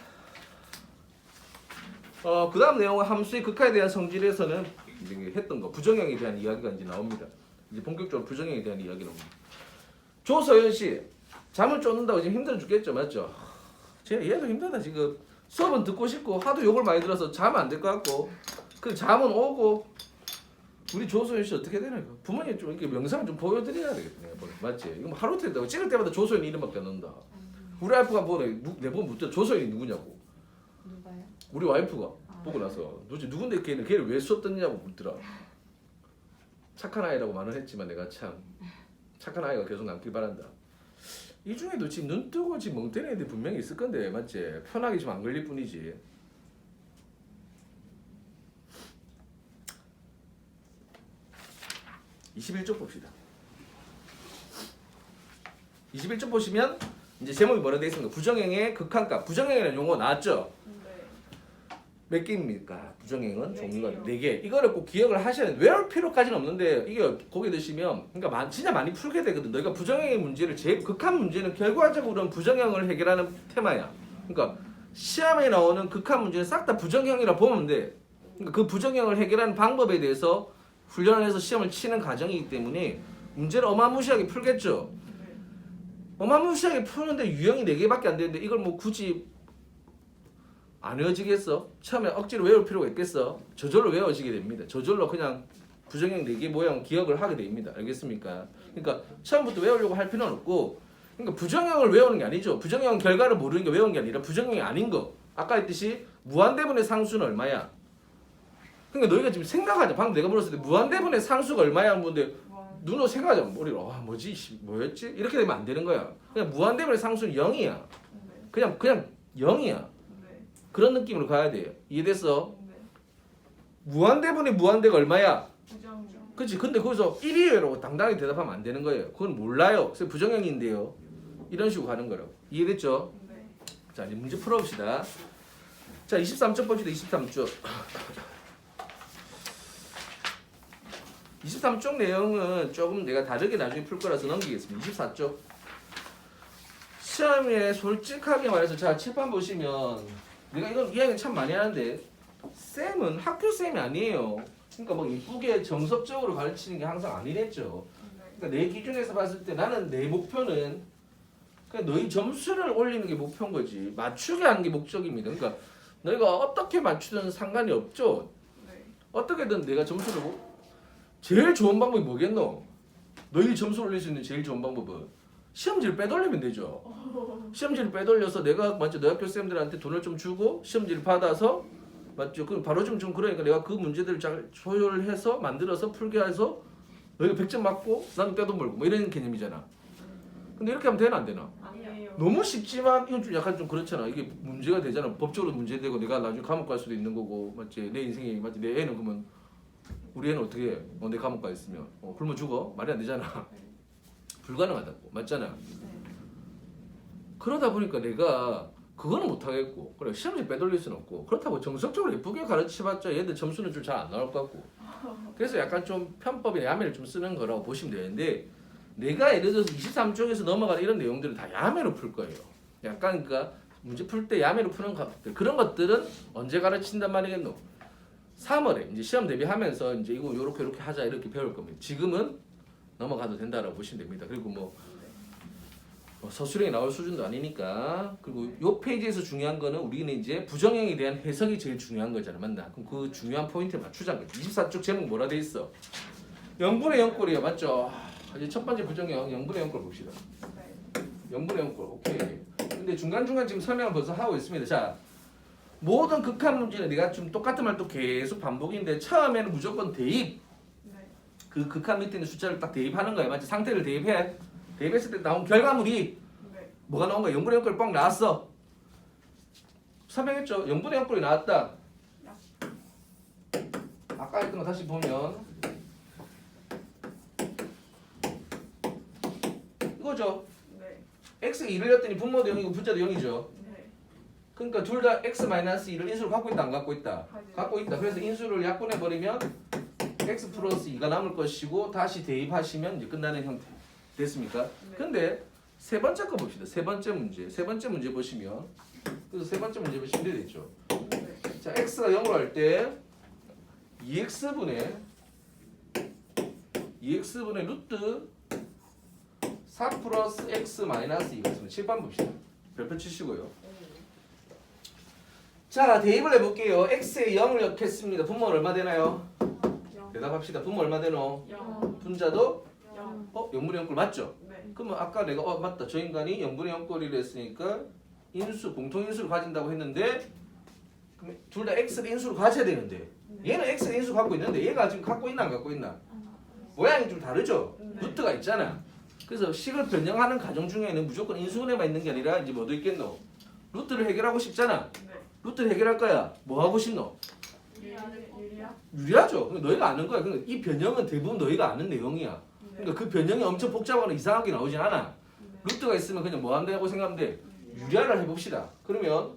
그 다음 내용은 함수의 극한에 대한 성질에서는 이제 했던 거 부정형에 대한 이야기가 이제 나옵니다. 이제 본격적으로 부정형에 대한 이야기 나옵니다. 조서연 씨 잠을 쫓는다고 지금 힘들어 죽겠죠, 맞죠? 얘도 힘들다 지금. 수업은 듣고 싶고 하도 욕을 많이 들어서 자면 안 될 것 같고 그 잠은 오고 우리 조소연 씨 어떻게 되나 이거 부모님 좀 이렇게 명상을 좀 보여드려야 되겠네 맞지? 이거 뭐 하루 때다고 찍을 때마다 조소연 이름밖에 안 나온다. 우리 와이프가 내보면 묻더 조소연이 누구냐고. 누가요? 우리 와이프가 보고 나서 도대체 누군데 걔를 왜 수업 듣느냐고 묻더라. 착한 아이라고 말은 했지만 내가 참 착한 아이가 계속 남길 바란다. 이 중에도 지금 눈 뜨고 지금 멍 때리는 애들 분명히 있을 건데 맞지? 편하게 좀 안 걸릴 뿐이지. (21쪽) 봅시다. 21쪽 보시면 이제 제목이 뭐라 되어 있습니까? 부정형의 극한값. 부정형이라는 용어 나왔죠? 네. 몇 개입니까? 부정형은 네 종류가 개요. 4개. 이거를 꼭 기억을 하셔야 돼요. 외울 필요까지는 없는데 이게 거기 드시면 그러니까 진짜 많이 풀게 되거든. 너희가 부정형의 문제를 제일 극한 문제는 결과적으로는 부정형을 해결하는 테마야. 그러니까 시험에 나오는 극한 문제는 싹 다 부정형이라 보면 돼. 그러니까 그 부정형을 해결하는 방법에 대해서 훈련을 해서 시험을 치는 과정이기 때문에 문제를 어마무시하게 풀겠죠. 네. 어마무시하게 푸는데 유형이 4개밖에 안 되는데 이걸 뭐 굳이 안 외워지겠어? 처음에 억지로 외울 필요가 있겠어? 저절로 외워지게 됩니다. 저절로 그냥 부정형 4개 모양 기억을 하게 됩니다. 알겠습니까? 그러니까 처음부터 외우려고 할 필요는 없고 그러니까 부정형을 외우는 게 아니죠. 부정형 결과를 모르는 게 외운 게 아니라 부정형이 아닌 거. 아까 했듯이 무한대분의 상수는 얼마야? 그러니까 너희가 지금 생각하자. 방금 내가 물었을 때 무한대분의 상수가 얼마야? 하는데 눈으로 생각하자. 머리로 뭐지? 뭐였지? 이렇게 되면 안 되는 거야. 그냥 무한대분의 상수는 0이야. 네. 그냥 0이야. 네. 그런 느낌으로 가야 돼요. 이해됐어? 네. 무한대분의 무한대가 얼마야? 부정형. 그치? 근데 거기서 1이에요라고 당당히 대답하면 안 되는 거예요. 그건 몰라요. 그래서 부정형인데요. 이런 식으로 가는 거라고. 이해됐죠? 네. 자, 이제 문제 풀어봅시다. 자, 23쪽 봅시다. 23쪽. 23쪽 내용은 조금 내가 다르게 나중에 풀 거라서 넘기겠습니다. 24쪽. 시험에 솔직하게 말해서 자, 칠판 보시면 내가 이건 이야기 참 많이 하는데 쌤은 학교 쌤이 아니에요. 그러니까 뭐 이쁘게 정석적으로 가르치는 게 항상 아니랬죠. 그러니까 내 기준에서 봤을 때 나는 내 목표는 그냥 너희 점수를 올리는 게 목표인 거지. 맞추게 하는 게 목적입니다. 그러니까 너희가 어떻게 맞추든 상관이 없죠. 네. 어떻게든 내가 점수를 제일 좋은 방법이 뭐겠노? 너희 점수 올릴 수 있는 제일 좋은 방법은 시험지를 빼돌리면 되죠. 시험지를 빼돌려서 내가 맞죠? 너희 학교 쌤들한테 돈을 좀 주고 시험지를 받아서 맞죠? 그럼 바로 좀 그러니까 내가 그 문제들을 잘 조율해서 만들어서 풀게 해서 너희가 100점 맞고 나는 떼돈 벌고 뭐 이런 개념이잖아. 근데 이렇게 하면 되나 안 되나? 아니에요. 너무 쉽지만 이건 좀 약간 좀 그렇잖아. 이게 문제가 되잖아. 법적으로 문제되고 내가 나중에 감옥 갈 수도 있는 거고 맞지? 내 인생이 맞지? 내 애는 그러면 우리 애는 어떻게 해? 내 감옥 가 있으면 굶어 죽어? 말이 안 되잖아. 불가능하다고 맞잖아. 그러다 보니까 내가 그거는 못 하겠고 그래 시험지 빼돌릴 수는 없고 그렇다고 정석적으로 예쁘게 가르쳐봤자 얘들 점수는 좀 잘 안 나올 것 같고 그래서 약간 좀 편법이나 야매를 좀 쓰는 거라고 보시면 되는데 내가 예를 들어서 23쪽에서 넘어가는 이런 내용들을 다 야매로 풀 거예요. 약간 그러니까 문제 풀 때 야매로 푸는 것들 그런 것들은 언제 가르친단 말이겠노? 3월에 이제 시험 대비하면서 이제 이거 요렇게 하자 이렇게 배울 겁니다. 지금은 넘어가도 된다라고 보시면 됩니다. 그리고 뭐 서술형이 나올 수준도 아니니까. 그리고 요 페이지에서 중요한 거는 우리는 이제 부정형에 대한 해석이 제일 중요한 거잖아, 맞나? 그럼 그 중요한 포인트에 맞추자는 거지. 24쪽 제목 뭐라 돼 있어? 0분의 0꼴이야, 맞죠? 이제 첫 번째 부정형 0분의 0꼴 봅시다. 네. 0분의 0꼴, 오케이. 근데 중간중간 지금 설명을 벌써 하고 있습니다. 자, 모든 극한 문제는 내가 좀 똑같은 말도 계속 반복인데 처음에는 무조건 대입. 네. 그 극한 밑에 있는 숫자를 딱 대입하는 거야, 맞지? 상태를 대입해. 대입했을 때 나온 결과물이 네. 뭐가 나온 거야? 0분의 0꼴이 뻥 나왔어. 설명했죠? 0분의 0꼴이 나왔다. 아까 했던 거 다시 보면 이거죠. 네. x가 2를 였더니 분모도 0이고 분자도 0이죠. 네. 그러니까 둘 다 x-2를 인수를 갖고 있다 안 갖고 있다? 가지고. 갖고 있다. 그래서 인수를 약분해 버리면 x 플러스 2가 남을 것이고 다시 대입하시면 이제 끝나는 형태. 됐습니까? 네. 근데 세 번째 거 봅시다. 세 번째 문제. 세 번째 문제 보시면 그래서 세 번째 문제 보시면 이래 있죠. 네. 자, x가 0으로 할 때 2x분의 루트 4 플러스 x 마이너스 2가 있으면 7번 봅시다. 별표 치시고요. 자, 대입을 해볼게요. x에 0을 넣겠습니다. 분모는 얼마 되나요? 0. 대답합시다. 분모 얼마 되노? 0. 분자도 0. 0분의 0꼴 맞죠? 네. 그러면 아까 내가 맞다. 저 인간이 0분의 0꼴이라 했으니까 인수, 공통인수를 가진다고 했는데 둘 다 x를 인수로 가져야 되는데 얘는 x를 인수 갖고 있는데 얘가 지금 갖고 있나 안 갖고 있나? 모양이 좀 다르죠? 네. 루트가 있잖아. 그래서 식을 변형하는 과정 중에는 무조건 인수분해만 있는 게 아니라 이제 뭐도 있겠노? 루트를 해결하고 싶잖아. 네. 루트를 해결할 거야. 뭐 하고 싶노? 유리야? 유리하죠. 근데 너희가 아는 거야. 그러니까 이 변형은 대부분 너희가 아는 내용이야. 네. 그러니까 그 변형이 엄청 복잡하거나 이상하게 나오진 않아. 네. 루트가 있으면 그냥 뭐 한다고 생각하면 돼? 유리화를 해봅시다. 그러면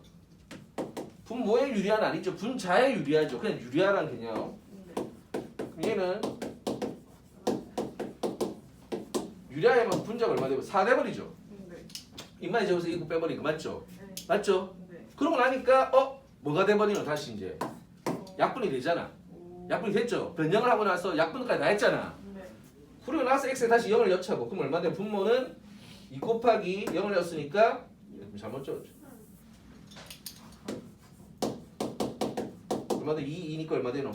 분모의 유리화는 아니죠. 분자의 유리화죠. 그냥 유리화란 개념. 네. 그럼 얘는 유리화하면 분자가 얼마 되고 4 돼버리죠. 네. 입만 접어서 이거 빼버리니까 맞죠? 네. 맞죠? 네. 그러고 나니까 뭐가 돼버리노 다시 이제 약분이 되잖아. 오. 약분이 됐죠. 변형을 하고 나서 약분까지 다 했잖아. 네. 그리고 나서 x에 다시 0을 넣자고. 그럼 얼마 돼? 분모는 2 곱하기 0을 넣었으니까 잘못 적었죠. 얼마 돼? 2니까 얼마 되노?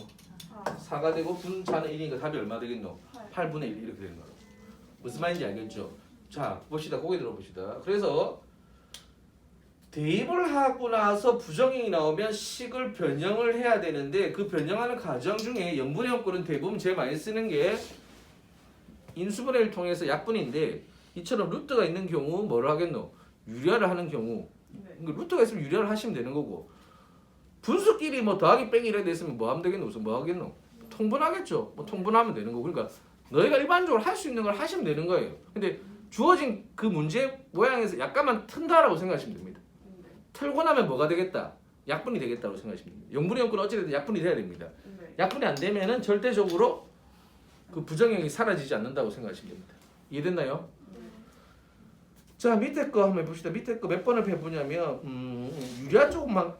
4. 4가 되고 분자는 1이니까 답이 얼마 되겠노? 8. 8분의 1 이렇게 되는 거로. 무슨 말인지 알겠죠? 자, 봅시다. 고개 들어봅시다. 그래서 대입을 하고 나서 부정형이 나오면 식을 변형을 해야 되는데 그 변형하는 과정 중에 0분의 0꼴은 대부분 제일 많이 쓰는 게 인수분해를 통해서 약분인데 이처럼 루트가 있는 경우 뭐를 하겠노? 유리화를 하는 경우 네. 그러니까 루트가 있으면 유리화를 하시면 되는 거고 분수끼리 뭐 더하기 빼기 이래 됐으면 뭐 하면 되겠노? 우선 뭐 하겠노? 통분하겠죠. 뭐 통분하면 되는 거고 그러니까 너희가 일반적으로 할 수 있는 걸 하시면 되는 거예요. 근데 주어진 그 문제 모양에서 약간만 튼다라고 생각하시면 됩니다. 네. 틀고 나면 뭐가 되겠다? 약분이 되겠다고 생각하시면 됩니다. 0분의 0꼴은 어찌됐든 약분이 돼야 됩니다. 네. 약분이 안 되면은 절대적으로 그 부정형이 사라지지 않는다고 생각하시면 됩니다. 이해됐나요? 네. 자, 밑에 거 한번 해봅시다. 밑에 거 몇 번을 해보냐면 유리화 쪽만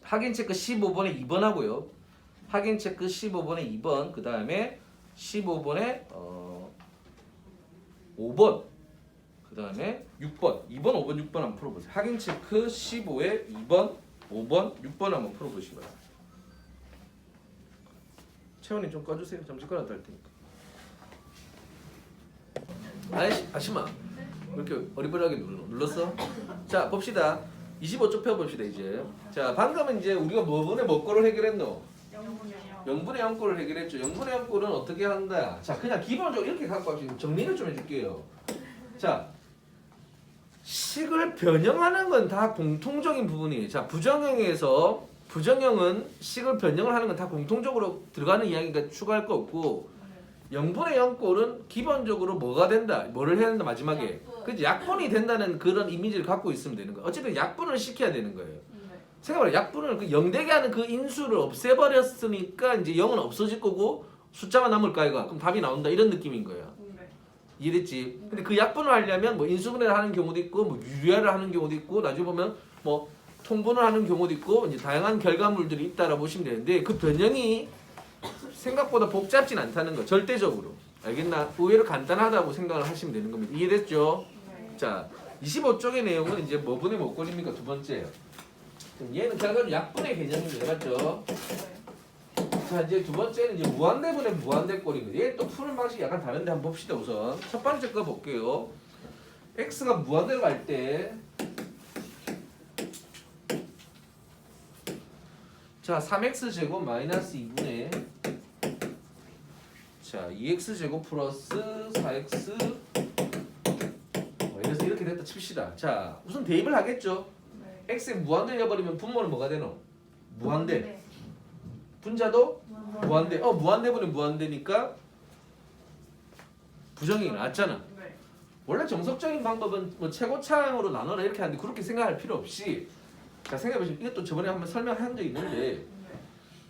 확인 체크 15번에 2번 하고요. 확인 체크 15번에 2번 그 다음에 15번에 5번 그 다음에 6번 2번 5번 6번 한번 풀어보세요. 확인 체크 15에 2번 5번 6번 한번 풀어보시기 바랍니다. 채원님 좀 꺼주세요. 잠시 꺼놨다 할 테니까. 아시마 왜 이렇게 어리버리하게 눌렀어? 자, 봅시다. 25쪽 펴봅시다 이제. 자, 방금은 이제 우리가 뭐분의 뭐 거를 해결했노? 0분의 0꼴을 해결했죠. 0분의 0꼴은 어떻게 한다? 자, 그냥 기본적으로 이렇게 갖고 합시다. 정리를 좀 해줄게요. 자, 식을 변형하는 건 다 공통적인 부분이에요. 자, 부정형은 식을 변형을 하는 건 다 공통적으로 들어가는 이야기니까 추가할 거 없고 0분의 0꼴은 기본적으로 뭐가 된다? 뭐를 해야 된다 마지막에? 약분. 그치? 약분이 된다는 그런 이미지를 갖고 있으면 되는 거예요. 어쨌든 약분을 시켜야 되는 거예요. 생각해봐라. 약분을 그 0되게 하는 그 인수를 없애버렸으니까 이제 0은 없어질 거고 숫자만 남을 거 아이가? 그럼 답이 나온다 이런 느낌인 거예요. 이해됐지? 근데 그 약분을 하려면 뭐 인수분해를 하는 경우도 있고 뭐 유리화를 하는 경우도 있고 나중에 보면 뭐 통분을 하는 경우도 있고 이제 다양한 결과물들이 있다라고 보시면 되는데 그 변형이 생각보다 복잡진 않다는 거 절대적으로 알겠나? 의외로 간단하다고 생각을 하시면 되는 겁니다. 이해됐죠? 자 25쪽의 내용은 이제 뭐분의 뭐꼴입니까? 두 번째예요. 그럼 얘는 결과는 약분의 개념입니다. 맞죠? 자 이제 두 번째는 이제 무한대분의 무한대꼴입니다. 얘 또 푸는 방식이 약간 다른데 한번 봅시다. 우선 첫 번째 거 볼게요. x가 무한대로 갈 때 자 3x 제곱 마이너스 2분의 자 2x 제곱 플러스 4x 그래서 이렇게 됐다 칩시다. 자 우선 대입을 하겠죠. 네. x에 무한대 해버리면 분모는 뭐가 되노? 무한대. 네. 분자도 무한대. 무한대분의 무한대니까 부정이 나왔잖아. 네. 원래 정석적인 방법은 뭐 최고차항으로 나눠라 이렇게 하는데 그렇게 생각할 필요 없이 자 생각해보시면 이것도 저번에 한번 설명한 적 있는데 네.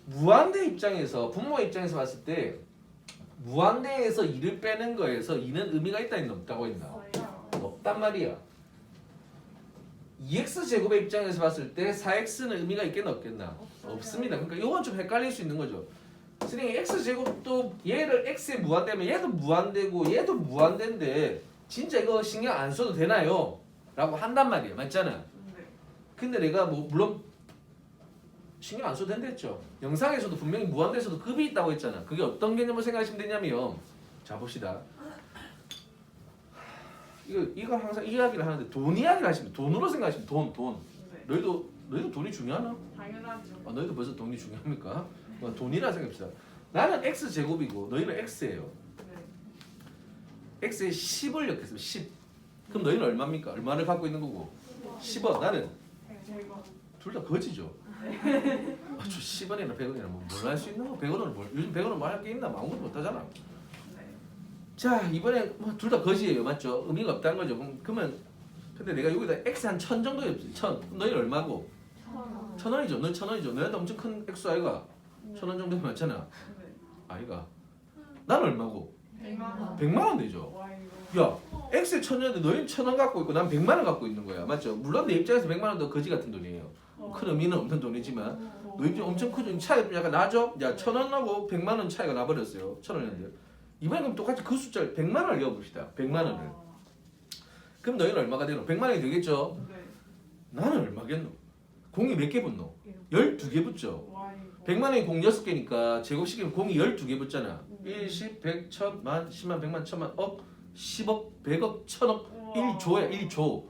무한대 입장에서 분모 입장에서 봤을 때 무한대에서 2를 빼는 거에서 2는 의미가 있다 있나 없다고 했나? 없단 말이야. 2x 제곱의 입장에서 봤을 때 4x는 의미가 있겠나 없겠나? 없습니다. 그러니까 이건 좀 헷갈릴 수 있는 거죠. 선생님 x 제곱도 얘를 x에 무한대면 얘도 무한대고 얘도 무한대인데 진짜 이거 신경 안 써도 되나요? 라고 한단 말이야. 맞잖아. 네. 근데 내가 뭐 물론 신경 안 써도 된다 했죠. 영상에서도 분명히 무한대에서도 급이 있다고 했잖아. 그게 어떤 개념을 생각하시면 되냐면 자 봅시다. 이거 항상 이야기를 하는데 돈 이야기를 하시면 돈으로 생각하시면 돈. 네. 너희도 돈이 중요하나? 당연하죠. 너희도 벌써 돈이 중요합니까? 뭐 돈이라 생각합시다. 나는 x 제곱이고 너희는 x예요. 네. x에 10을 넣겠습니다. 10. 그럼 너희는 얼마입니까? 얼마를 갖고 있는 거고? 10원. 나는 제거. 둘 다 거지죠. 저 10원이나 100원이나 뭐 뭘 할 수 있는 거? 100원을 뭘 요즘 100원은 뭐 할 게 있나? 아무것도 못 하잖아. 네. 자 이번에 뭐 둘 다 거지예요. 맞죠? 의미가 없다는 거죠. 그러면 근데 내가 여기다 x 한 1000 정도 없지. 1000. 그럼 너희는 얼마고? 1000원이죠. 너희 1000원이죠. 너희한테 엄청 큰 액수 아이가? 1000원 정도면 많잖아. 네. 아이가. 난 얼마고? 100만 원. 100만 원 되죠. 와 이거. 야, x에 1000원인데 너희는 1000원 갖고 있고 난 100만 원 갖고 있는 거야. 맞죠? 물론 내 입장에서 100만 원도 거지 같은 돈이에요. 큰 의미는 없는 돈이지만 너 입장 엄청 크죠. 차이가 좀 약간 나죠? 야, 1000원하고 100만 원 차이가 나버렸어요. 1000원이었는데. 이번에 그럼 똑같이 그 숫자를 100만 원을 넣어봅시다. 100만 원을. 그럼 너희는 얼마가 되노? 100만 원이 되겠죠? 네. 나는 얼마겠노? 공이 몇 개 붙노? 12개 붙죠. 와 이거. 100만 원이 공 6개니까 제곱시키면 공이 12개 붙잖아. 1, 10, 100, 1000, 만, 10만, 100만, 1000만, 억, 10억, 100억, 1000억, 1조야 1조.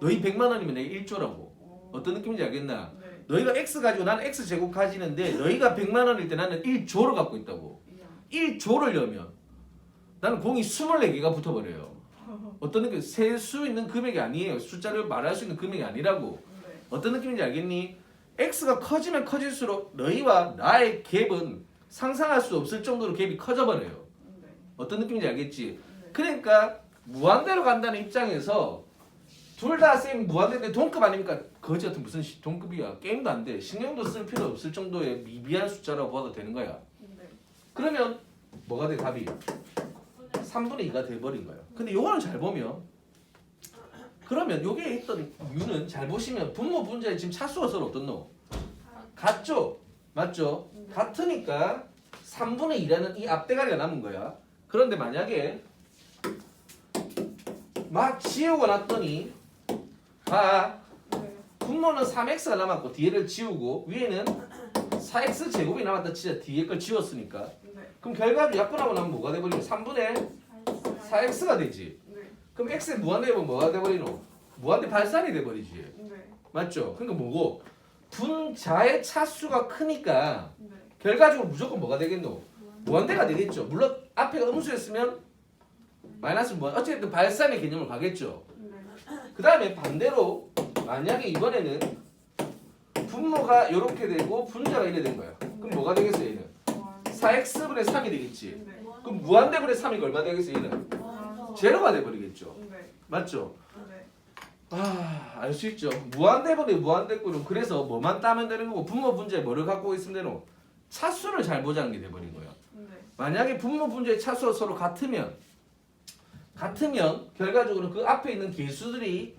너희 100만 원이면 내가 1조라고. 어떤 느낌인지 알겠나? 네. 너희가 x 가지고 나는 x 제곱 가지는데 너희가 100만 원일 때 나는 1조를 갖고 있다고. 1조를 넣으면 나는 공이 24개가 붙어버려요. 어떤 느낌? 셀 수 있는 금액이 아니에요. 숫자를 말할 수 있는 금액이 아니라고. 네. 어떤 느낌인지 알겠니? x가 커지면 커질수록 너희와 나의 갭은 상상할 수 없을 정도로 갭이 커져버려요. 네. 어떤 느낌인지 알겠지? 네. 그러니까 무한대로 간다는 입장에서 둘 다 쌤 무한대인데 동급 아닙니까? 거지 같은 무슨 동급이야. 게임도 안 돼. 신경도 쓸 필요 없을 정도의 미비한 숫자라고 봐도 되는 거야. 네. 그러면 뭐가 돼? 답이 3분의 2가 돼버린 거예요. 근데 요거는 잘 보면 그러면 여기에 있던 이유는 잘 보시면 분모 분자의 지금 차수가 서로 어떻노? 같죠? 맞죠? 같으니까 3분의 2라는 이 앞대가리가 남은 거야. 그런데 만약에 막 지우고 났더니 네. 분모는 3x가 남았고 뒤에를 지우고 위에는 4x 제곱이 남았다 치자. 뒤에 걸 지웠으니까. 네. 그럼 결과를 약분하고 나면 뭐가 돼버리노? 3분의 4x가 되지. 네. 그럼 x에 무한대면 뭐가 돼버리노? 무한대 발산이 돼버리지. 네. 맞죠? 그러니까 뭐고? 분자의 차수가 크니까 네. 결과적으로 무조건 뭐가 되겠노? 무한대가 되겠죠. 물론 앞에가 음수였으면 마이너스 무한. 어쨌든 발산의 개념을 가겠죠. 네. 그 다음에 반대로 만약에 이번에는 분모가 이렇게 되고 분자가 이래 된 거야. 그럼 뭐가 되겠어 얘는? 4x분의 3이 되겠지. 네. 그럼 무한대분의 3이 얼마 되겠어 얘는? 제로가 돼버리겠죠. 네. 맞죠? 네. 알 수 있죠. 무한대분의 무한대꼴은 그래서 뭐만 따면 되는 거고 분모 분자에 뭐를 갖고 있으면 되노? 차수를 잘 보자는 게 돼버린 거야. 네. 만약에 분모 분자의 차수가 서로 같으면 결과적으로 그 앞에 있는 개수들이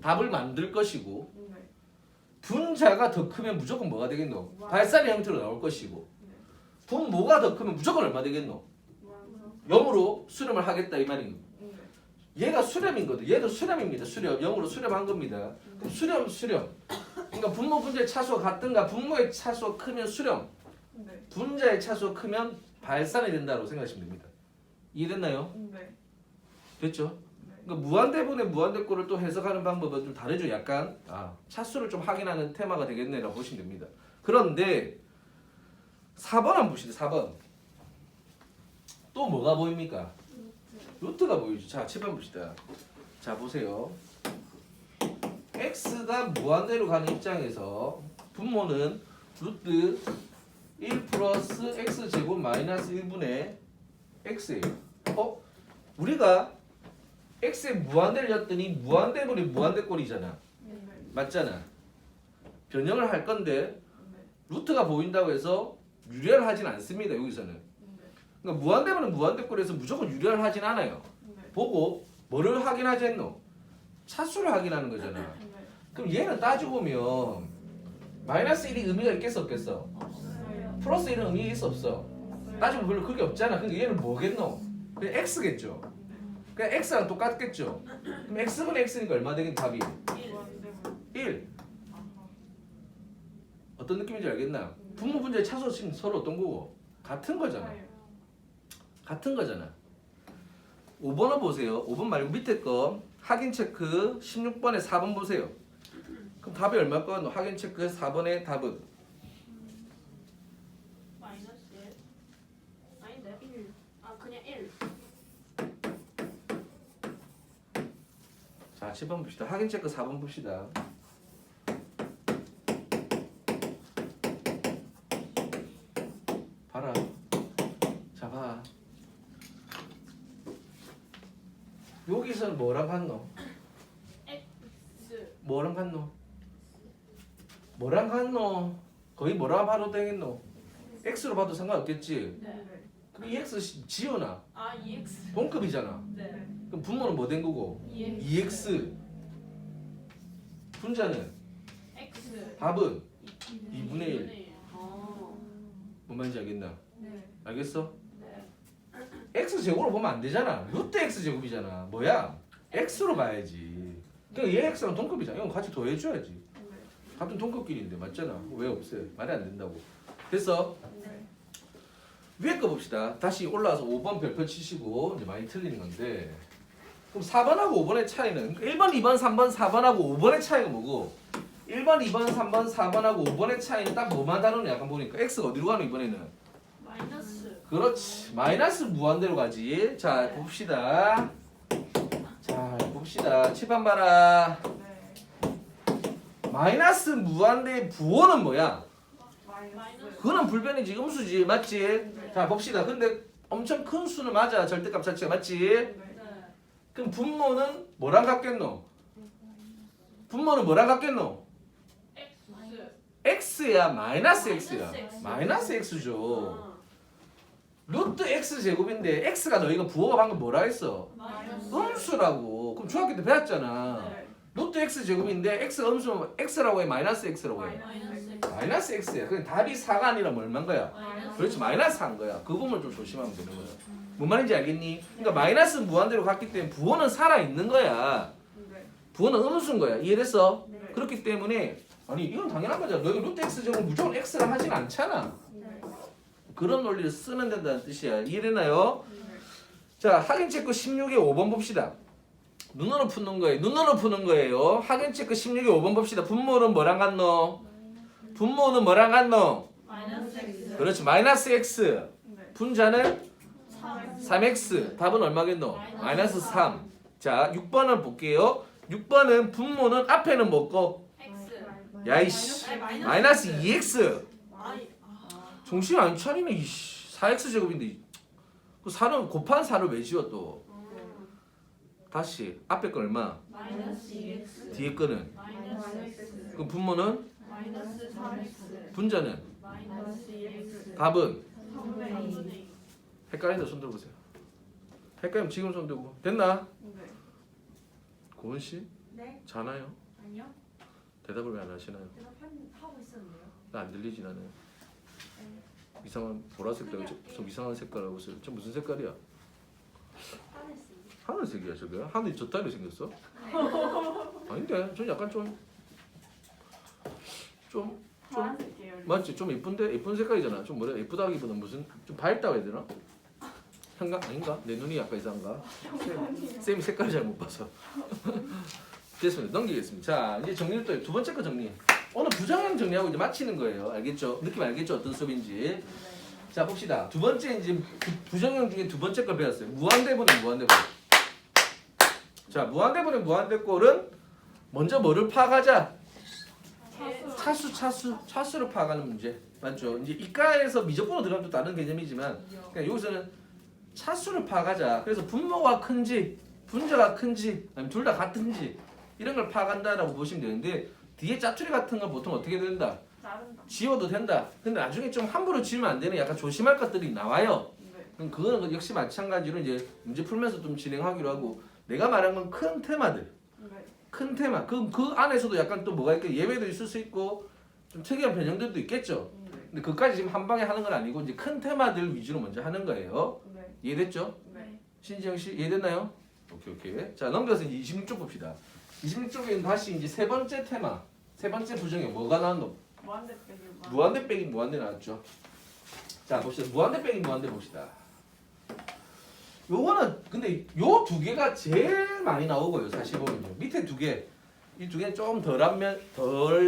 답을 만들 것이고 네. 분자가 더 크면 무조건 뭐가 되겠노? 발산의 형태로 나올 것이고 분모가 더 크면 무조건 얼마 되겠노? 0으로 수렴을 하겠다 이 말인 네. 얘가 수렴이거든. 얘도 수렴입니다. 수렴. 0으로 수렴한 겁니다. 그럼 수렴. 그러니까 분모 분자의 차수가 같든가 분모의 차수가 크면 수렴. 네. 분자의 차수가 크면 발산이 된다고 생각하시면 됩니다. 이해됐나요? 네. 됐죠? 그러니까 무한대분의 무한대꼴을 또 해석하는 방법은 좀 다르죠. 약간 차수를 좀 확인하는 테마가 되겠네라고 보시면 됩니다. 그런데 4번 한번 봅시다. 4번. 또 뭐가 보입니까? 루트가 보이죠. 자, 7번 봅시다. 자, 보세요. x가 무한대로 가는 입장에서 분모는 루트 1 플러스 x제곱 마이너스 1분의 x예요. 우리가 x에 무한대를 였더니 무한대분이 무한대꼴이잖아. 네. 맞잖아. 변형을 할 건데 네. 루트가 보인다고 해서 유리화를 하진 않습니다. 여기서는. 그러니까 무한대분은 무한대꼴에서 무조건 유리화를 하진 않아요. 네. 보고 뭐를 확인하지 했노? 차수를 확인하는 거잖아. 네. 그럼 얘는 따지고 보면 마이너스 1이 의미가 있겠어 없겠어? 없어요. 플러스 1은 의미가 있어 없어? 따지고 별로 그게 없잖아. 그러니까 얘는 뭐겠노? 그냥 x겠죠. 그냥 x랑 똑같겠죠. 그럼 x분의 x니까 얼마 되겠니 답이? 1. 어떤 느낌인지 알겠나? 분모 분자의 차수 지금 서로 어떤 거고? 같은 거잖아. 같은 거잖아. 5번을 보세요. 5번 말고 밑에 거 확인 체크 16번에 4번 보세요. 그럼 답이 얼마일 거? 확인 체크 4번의 답은? 마이너스 1. 아닌데? 1. 아 그냥 1. 자, 7번 봅시다. 확인 체크 4번 봅시다. 봐라. 자, 봐. 여기서는 뭐랑 같노? X. 뭐랑 같노? 뭐랑 같노? 거의 뭐라 봐도 되겠노? X로 봐도 상관없겠지? 네. 그럼 이 X 지우나? 아 EX. 동급이잖아. 네. 그럼 분모는 뭐 된 거고? EX. 2X. 분자는? X. 답은? 2분의 1. 2분의 1. 어. 뭔 말인지 알겠나? 네. 알겠어? 네. X 제곱으로 보면 안 되잖아. 루트 X 제곱이잖아. 뭐야? X로 봐야지. 그러니까 얘 X랑 동급이잖아. 이건 같이 더해줘야지. 같은 동급끼리인데 맞잖아. 왜 없어요? 말이 안 된다고. 됐어? 네. 위에 거 봅시다. 다시 올라와서 5번 별표 치시고 이제 많이 틀리는 건데 그럼 4번하고 5번의 차이는 1번, 2번, 3번, 4번하고 5번의 차이가 뭐고 1번, 2번, 3번, 4번하고 5번의 차이는 딱 뭐만 다루냐 약간 보니까 X가 어디로 가노 이번에는? 마이너스. 그렇지. 마이너스 무한대로 가지. 자, 봅시다. 자, 봅시다. 칠판 봐라. 네. 마이너스 무한대의 부호는 뭐야? 마이너스. 그거는 불변이지. 음수지. 맞지? 네. 자, 봅시다. 근데 엄청 큰 수는 맞아. 절대값 자체가 맞지? 네. 네. 그럼 분모는 뭐랑 같겠노? 분모는 뭐랑 같겠노? X. x야 마이너스 x야. 마이너스 X. 마이너스 x죠. 어. 루트 x 제곱인데 x가 너희가 부호가 방금 뭐라 했어? 마이너스. 음수라고. 그럼 중학교 때 배웠잖아. 네. 루트 x 제곱인데 x가 음수면 x라고 해 마이너스 x라고 해? 마이너스. 마이너스 x야. 그럼 답이 4가 아니라 뭐 얼마인 거야? 마이너스. 그렇지 마이너스 4인 거야. 그 부분을 좀 조심하면 되는 거야. 뭔 말인지 알겠니? 그러니까 마이너스 무한대로 갔기 때문에 부호는 살아 있는 거야. 네. 부호는 음수인 거야. 이해됐어? 네. 그렇기 때문에 아니 이건 당연한 거잖아. 너희 루트 x 제곱 무조건 x를 하진 않잖아. 네. 그런 논리를 쓰면 된다는 뜻이야. 이해되나요? 네. 자, 확인 체크 16의 5번 봅시다. 눈으로 푸는 거예요. 눈으로 푸는 거예요. 확인 체크 16의 5번 봅시다. 분모는 뭐랑 같노? 분모는 뭐랑 같노? 마이너스 X. 그렇지. 마이너스 x. 네. 분자는 3. 3x. 답은 얼마겠노? 마이너스 3. 자, 6번을 볼게요. 6번은 분모는 앞에는 뭐고? X. 야이씨. 아니, 마이너스 2x. 아니. 정신 안 차리네. 이씨. 4x 제곱인데. 그 4는 곱한 4를 왜 지워 또? 다시. 앞에 거 얼마? 마이너스 2X. 뒤에 거는? 마이너스 X. 그럼 분모는? 마이너스 3X. 분자는? 마이너스 2X. 답은? 3분의 2. 헷갈린다. 손 들어보세요. 헷갈리면 지금 손 들고. 됐나? 네. 고은 씨? 네? 자나요? 아니요. 대답을 왜 안 하시나요? 대답하고 있었는데요. 나 안 들리지 나는. 이상한 보라색 좀 이상한 색깔하고 있어요. 저 무슨 색깔이야? 화냈습니다. 하늘색이야 저게? 하늘이 저 따로 생겼어? 아닌데 저 약간 좀 파란색 계열. 맞지? 좀 예쁜데? 예쁜 색깔이잖아. 좀 뭐래? 예쁘다기보다 무슨 좀 밝다고 해야 되나? 현가 아닌가? 내 눈이 약간 이상한가? 쌤이 색깔을 잘 못 봐서. 됐습니다. 넘기겠습니다. 자 이제 정리를 또 두 번째 거 정리. 오늘 부정형 정리하고 이제 마치는 거예요. 알겠죠? 느낌 알겠죠? 어떤 수업인지. 네. 자 봅시다. 두 번째 이제 부정형 중에 두 번째 걸 배웠어요. 무한대분의 무한대분. 자 무한대분의 무한대꼴은 먼저 뭐를 파악하자? 차수를 파악하는 문제. 맞죠? 이제 이과에서 미적분으로 들어가면 또 다른 개념이지만 그냥 여기서는 차수를 파악하자. 그래서 분모가 큰지 분자가 큰지 아니면 둘 다 같은지 이런 걸 파악한다라고 보시면 되는데 뒤에 짜투리 같은 건 보통 어떻게 된다? 자른다. 지워도 된다. 근데 나중에 좀 함부로 지우면 안 되는 약간 조심할 것들이 나와요. 네. 그럼 그거는 역시 마찬가지로 이제 문제 풀면서 좀 진행하기로 하고 내가 말한 건 큰 테마들. 네. 큰 테마. 그 안에서도 약간 또 뭐가 있겠 예외도 있을 수 있고 좀 특이한 변형들도 있겠죠. 네. 근데 그까지 지금 한 방에 하는 건 아니고 이제 큰 테마들 위주로 먼저 하는 거예요. 네. 이해됐죠? 네. 신지영 씨 이해됐나요? 오케이. 자 넘겨서 이제 26쪽 봅시다. 26쪽에는 다시 이제 세 번째 테마, 세 번째 부정형 뭐가 나왔노? 무한대 빼기 무한대 빼기 무한대 나왔죠. 자 봅시다. 무한대 빼기 무한대 봅시다. 요거는 근데 요 두 개가 제일 많이 나오고요. 사실 보면요. 밑에 두 개, 이 두 개는 좀 덜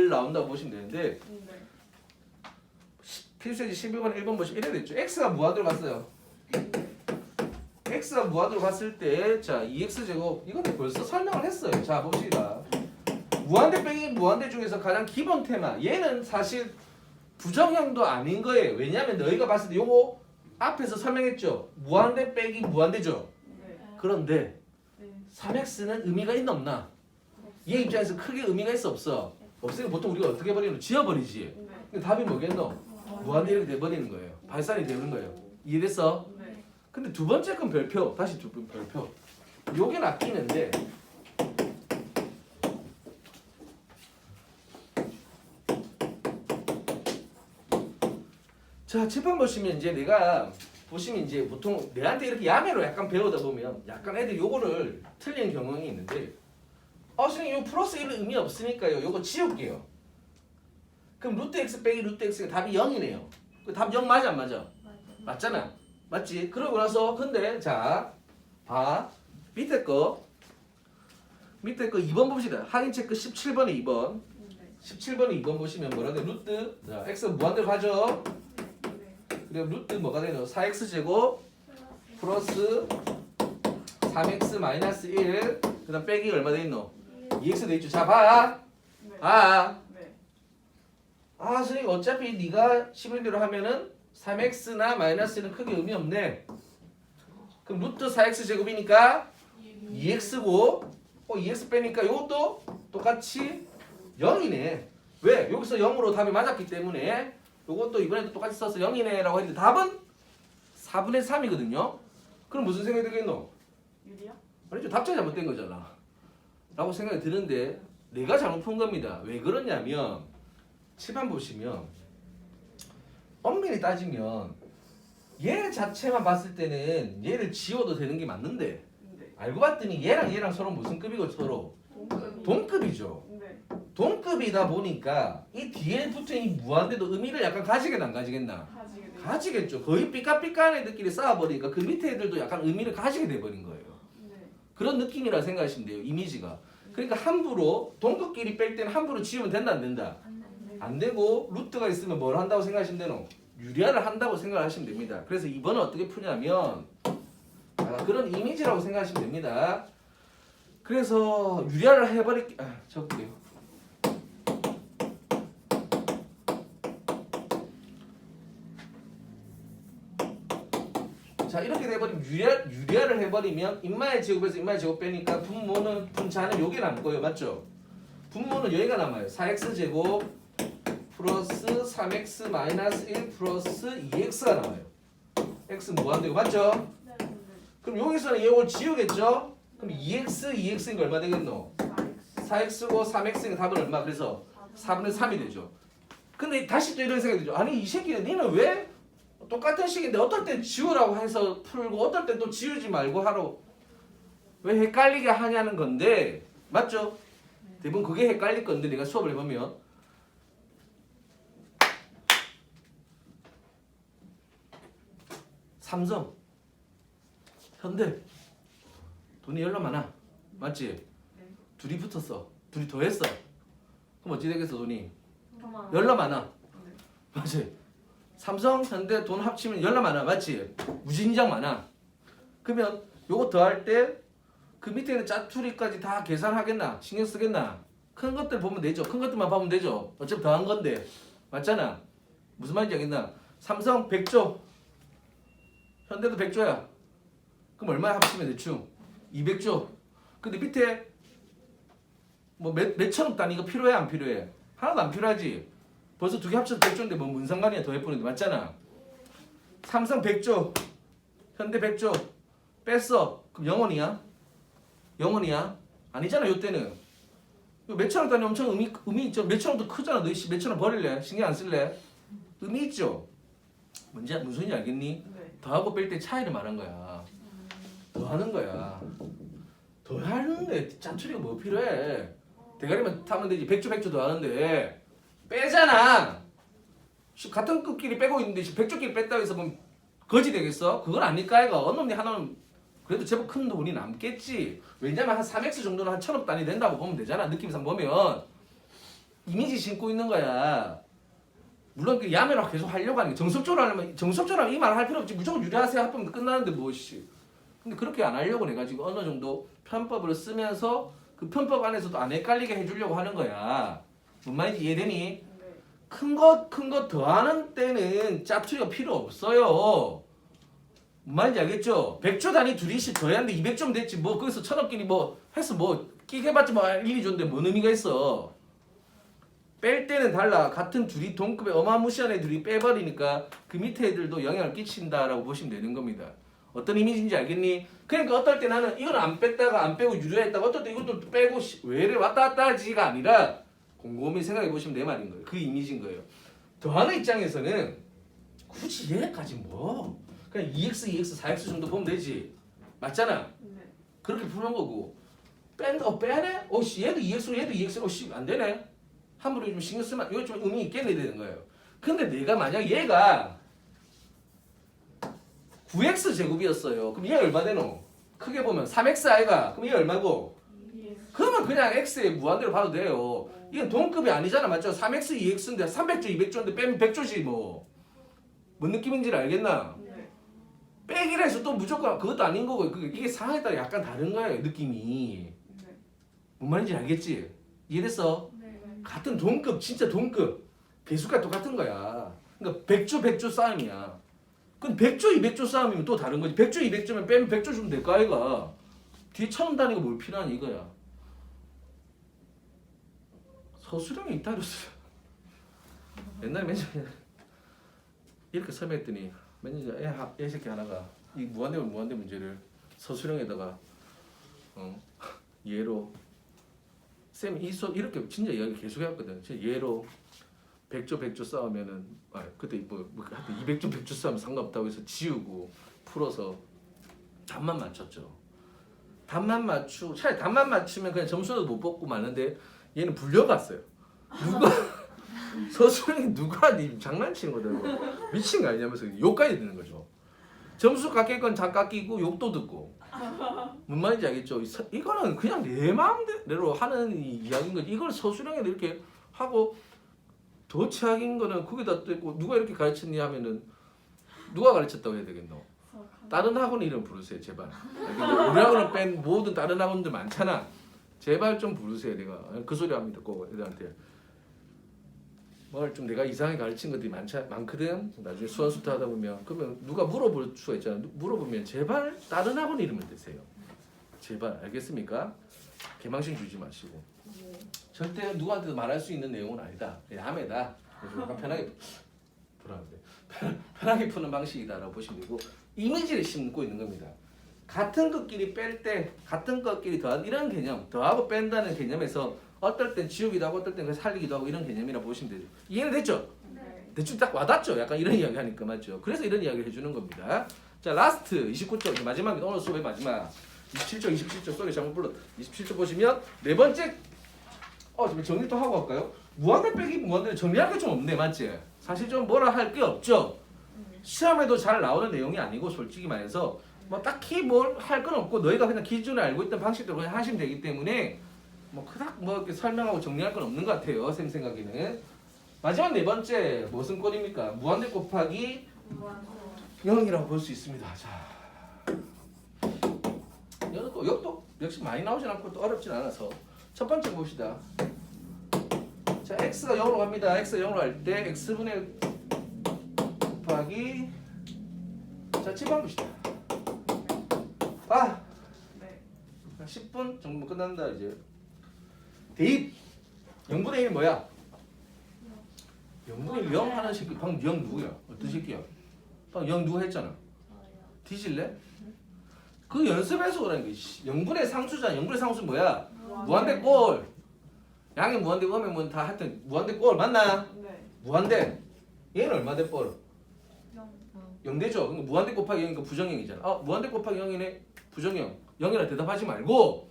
나온다고 보시면 되는데 네. 필수예지 11번 1번 보시면 이래 됐죠. x가 무한대로 갔어요. x가 무한대로 갔을 때 자 2x 제곱 이건 벌써 설명을 했어요. 자 봅시다. 무한대 빼기 무한대 중에서 가장 기본 테마 얘는 사실 부정형도 아닌 거예요. 왜냐면 너희가 봤을 때 요거 앞에서 설명했죠. 무한대 빼기 무한대죠. 네. 그런데 네. 3x는 의미가 있나 없나? 얘 입장에서 크게 의미가 있어 없어? 없으니까 보통 우리가 어떻게 버리는 지워버리지. 네. 근데 답이 뭐겠노? 무한대 이렇게 돼버리는 거예요. 발산이 되는 거예요. 이해됐어? 네. 근데 두 번째 건 별표. 다시 두 번 별표. 요게 아끼는데 자 칠판 보시면 이제 내가 보시면 이제 보통 내한테 이렇게 야매로 약간 배우다 보면 약간 애들 요거를 틀리는 경향이 있는데 선생님 요 플러스 1은 의미 없으니까요 요거 지울게요. 그럼 루트 x 빼기 루트 x가 답이 0이네요. 그 답 0 맞아 안 맞아? 맞잖아. 맞지? 그러고 나서 근데 자 봐. 밑에 거 2번 봅시다. 할인 체크 17번에 2번. 네. 17번에 2번 보시면 뭐라 돼? 루트 자 x 무한대로 가죠. 네. 그리고 루트 뭐가 되노? 4x 제곱 플러스 3x 마이너스 1 그다음 빼기 얼마 돼 있노? 2x 돼 있죠. 자 봐. 네. 네. 선생님 어차피 네가 11대로 하면은 3x나 마이너스는 크게 의미 없네. 그럼 루트 4x 제곱이니까 2x고 2x 빼니까 이것도 똑같이 0이네. 왜? 여기서 0으로 답이 맞았기 때문에 이것도 이번에도 똑같이 써서 0이네 라고 했는데 답은 4분의 3이거든요. 그럼 무슨 생각이 들겠노? 유리야? 아니죠. 답장이 잘못된 거잖아. 라고 생각이 드는데 내가 잘못 푼 겁니다. 왜 그러냐면 칠판 보시면 엄밀히 따지면 얘 자체만 봤을 때는 얘를 지워도 되는 게 맞는데 네. 알고 봤더니 얘랑 서로 무슨 급이고 서로 동급이죠. 네. 동급이다 보니까 이 뒤에 붙은 이 무한대도 의미를 약간 가지겠나 안 가지겠나? 가지게 돼. 가지겠죠. 거의 삐까삐까한 애들끼리 싸워버리니까 그 밑에 애들도 약간 의미를 가지게 돼버린 거예요. 네. 그런 느낌이라 생각하시면 돼요. 이미지가. 그러니까 함부로 동급끼리 뺄 때는 함부로 지우면 된다 안 된다? 안 되고 루트가 있으면 뭘 한다고 생각하시면 되노? 유리화를 한다고 생각하시면 됩니다. 그래서 2번은 어떻게 푸냐면 그런 이미지라고 생각하시면 됩니다. 그래서 유리화를 해버릴게 적을게요. 자 이렇게 돼버리면 유리화를 해버리면 인마의 제곱에서 인마의 제곱 빼니까 분모는 분자는 요게 남고요. 맞죠? 분모는 여기가 남아요. 4x 제곱 플러스 3x 마이너스 1 플러스 2x가 나와요. x 무한대고 맞죠? 그럼 여기서는 이걸 지우겠죠? 그럼 2x인 거 얼마 되겠노? 4x고 3x니까 답은 얼마? 그래서 4분의 3이 되죠. 근데 다시 또 이런 생각이 들죠. 아니 이 새끼야 니는 왜 똑같은 식인데 어떨 땐 지우라고 해서 풀고 어떨 땐 또 지우지 말고 하러 왜 헷갈리게 하냐는 건데 맞죠? 대부분 그게 헷갈릴 건데 내가 수업을 해보면 삼성, 현대 돈이 열나 많아 맞지? 네. 둘이 붙었어 둘이 더했어 그럼 어찌 되겠어 돈이? 그만. 열나 많아 네. 맞지? 삼성, 현대 돈 합치면 열나 많아 맞지? 무진장 많아 그러면 요거 더할 때 그 밑에 있는 짜투리까지 다 계산하겠나? 신경 쓰겠나? 큰 것들 보면 되죠. 큰 것들만 보면 되죠. 어차피 더한 건데. 맞잖아. 무슨 말인지 알겠나? 삼성 100조. 현대도 100조야. 그럼 얼마에 합치면 대충? 200조. 근데 밑에 뭐 몇천억 단위가 필요해 안 필요해? 하나도 안 필요하지. 벌써 두 개 합쳐서 100조인데 뭐 뭔 상관이야 더 해보는데 맞잖아. 삼성 100조. 현대 100조. 뺐어. 그럼 영원이야? 영원이야? 아니잖아 요때는 몇천억 단위 엄청 의미 있죠. 몇천억도 크잖아. 너 몇천억 버릴래? 신경 안 쓸래? 의미 있죠. 무슨 소리인지 알겠니? 네. 더하고 뺄 때 차이를 말한 거야. 더하는 거야. 더하는데 짠추리가 뭐 필요해? 대가리만 타면 되지. 100조 더하는데 빼잖아. 같은 급끼리 빼고 있는데 100조끼리 뺐다고 해서 뭐 거지 되겠어? 그건 아닐까 이거. 어느 놈이 하나는 그래도 제법 큰 돈이 남겠지. 왜냐면 한 3x 정도는 한 1000억 단위 된다고 보면 되잖아. 느낌상 보면 이미지 심고 있는 거야. 물론 그 야매로 계속 하려고 하는 게 정석적으로 하려면 이 말 할 필요 없지. 무조건 유리하세요 합하면 끝나는데 뭐씨. 근데 그렇게 안 하려고 내가 지금 어느 정도 편법을 쓰면서 그 편법 안에서도 안 헷갈리게 해주려고 하는 거야. 뭔 말인지 이해되니? 네. 큰 것 더하는 때는 짜투리가 필요 없어요. 뭔 말인지 알겠죠? 100조 단위 둘이씩 더했는데 200조면 됐지. 뭐 거기서 천억끼리 뭐 해서 뭐 끼게봤자 뭐 1, 2조인데 뭔 의미가 있어. 뺄 때는 달라. 같은 둘이 동급의 어마무시한 애들이 빼버리니까 그 밑에 애들도 영향을 끼친다라고 보시면 되는 겁니다. 어떤 이미지인지 알겠니? 그러니까 어떨 때 나는 이걸 안 뺐다가 안 빼고 유리했다가 어떨 때 이것도 빼고 왜를 왔다 갔다 하지가 아니라 곰곰이 생각해 보시면 내 말인 거예요. 그 이미지인 거예요. 더하는 입장에서는 굳이 얘까지 뭐 그냥 2x, 4x 정도 보면 되지. 맞잖아. 네. 그렇게 푸는 거고 빼네? 씨 얘도 2x로 얘도 2x로 씨 안 되네. 함부로 좀 신경 쓰면 이거 좀 의미 있겠네 되는 거예요. 근데 내가 만약 얘가 9x 제곱이었어요. 그럼 얘 얼마 되노? 크게 보면 3x 아이가. 그럼 얘 얼마고? 그러면 그냥 x에 무한대로 봐도 돼요. 이건 동급이 아니잖아. 맞죠? 3x, 2x인데 300조, 200조인데 빼면 100조지 뭐. 뭔 느낌인지를 알겠나? 네. 빼기라 해서 또 무조건 그것도 아닌 거고 이게 상황에 따라 약간 다른 거예요. 느낌이. 네. 뭔 말인지 알겠지? 이해됐어? 네. 같은 동급, 진짜 동급. 배수가 똑같은 거야. 그러니까 100조 싸움이야. 근데 100조, 200조 싸움이면 또 다른 거지. 100조, 200조면 빼면 100조 주면 될 거 아이가. 뒤에 1000원 단위가 뭘 필요하니 이거야. 서술형이 있다 그랬어요. 옛날에 맨날 이렇게 설명했더니 맨날 애 새끼 하나가 이 무한대 문제를 서술형에다가 예로 쌤 이렇게 진짜 이야기 계속 해왔거든. 예로 100조 싸우면은 그때 뭐 하여튼 200조 100조 싸우면 상관없다고 해서 지우고 풀어서 답만 맞췄죠. 차라리 답만 맞추면 그냥 점수도 못 뽑고 마는데 얘는 불려갔어요. 누가 서술형이 누가 니 장난치는 거다 이거. 미친 거 아니냐면서 욕까지 듣는 거죠. 점수 깎일 건 다 깎이고 욕도 듣고. 뭔 말인지 알겠죠? 이거는 그냥 내 마음대로 하는 이야기인 거지. 이걸 서술형에 이렇게 하고 더 최악인 거는 거기다 또 누가 이렇게 가르쳤니 하면은 누가 가르쳤다고 해야 되겠노? 다른 학원 이름 부르세요 제발. 우리 학원을 뺀 모든 다른 학원들 많잖아. 제발 좀 부르세요. 내가 그 소리 합니다. 꼭 애들한테. 뭘 좀 내가 이상하게 가르친 것들이 많거든. 나중에 수완수트 하다 보면 그러면 누가 물어볼 수가 있잖아. 물어보면 제발 다른 학원 이름을 대세요. 제발 알겠습니까? 개망신 주지 마시고. 절대 누구한테도 말할 수 있는 내용은 아니다. 야매다. 그래서 편하게 편하게 푸는 방식이다라고 보시면 되고 이미지를 심고 있는 겁니다. 같은 것끼리 뺄 때 같은 것끼리 더한 이런 개념 더하고 뺀다는 개념에서 어떨 땐 지우기도 하고 어떨 땐 살리기도 하고 이런 개념이라고 보시면 되죠. 이해는 됐죠? 네. 대충 딱 와닿죠? 약간 이런 이야기 하니까 맞죠? 그래서 이런 이야기를 해주는 겁니다. 자 라스트 29쪽 마지막입니다. 오늘 수업의 마지막 27조 쏘리 잘못 불렀다. 27조 보시면 네 번째 지금 정리 또 하고 갈까요? 무한대 빼기 무한대 정리할 게 좀 없네, 맞지? 사실 좀 뭐라 할 게 없죠. 시험에도 잘 나오는 내용이 아니고 솔직히 말해서 뭐 딱히 뭘 할 건 없고 너희가 그냥 기존에 알고 있던 방식대로 그냥 하시면 되기 때문에 뭐 그닥 뭐 이렇게 설명하고 정리할 건 없는 것 같아요, 쌤 생각에는. 마지막 네 번째 무슨 꼴입니까? 무한대 곱하기 0이라고 볼 수 있습니다. 자, 이것도 역시 많이 나오진 않고 또 어렵진 않아서 첫 번째 봅시다. 자, x가 0으로 갑니다. x가 0으로 할 때 x분의 1 곱하기 자, 7번 봅시다. 네. 10분 정도 끝난다 이제. 대입 0분의 1 뭐야? 0분의 1 0 하는 새끼 방금 0 누구야? 어떤 새끼야? 방금 0 누구 했잖아. 뒤질래? 그 연습해서 그런 게 0분의 상수잖아. 0분의 상수 뭐야? 무한대 꼴. 양이 무한대 오면 뭐 다 하여튼 무한대 꼴 맞나? 네. 무한대. 얘는 얼마 대 꼴? 0 되죠. 그러니까 무한대 곱하기 0이니까 부정형이잖아. 무한대 곱하기 0이네. 부정형. 0이라 대답하지 말고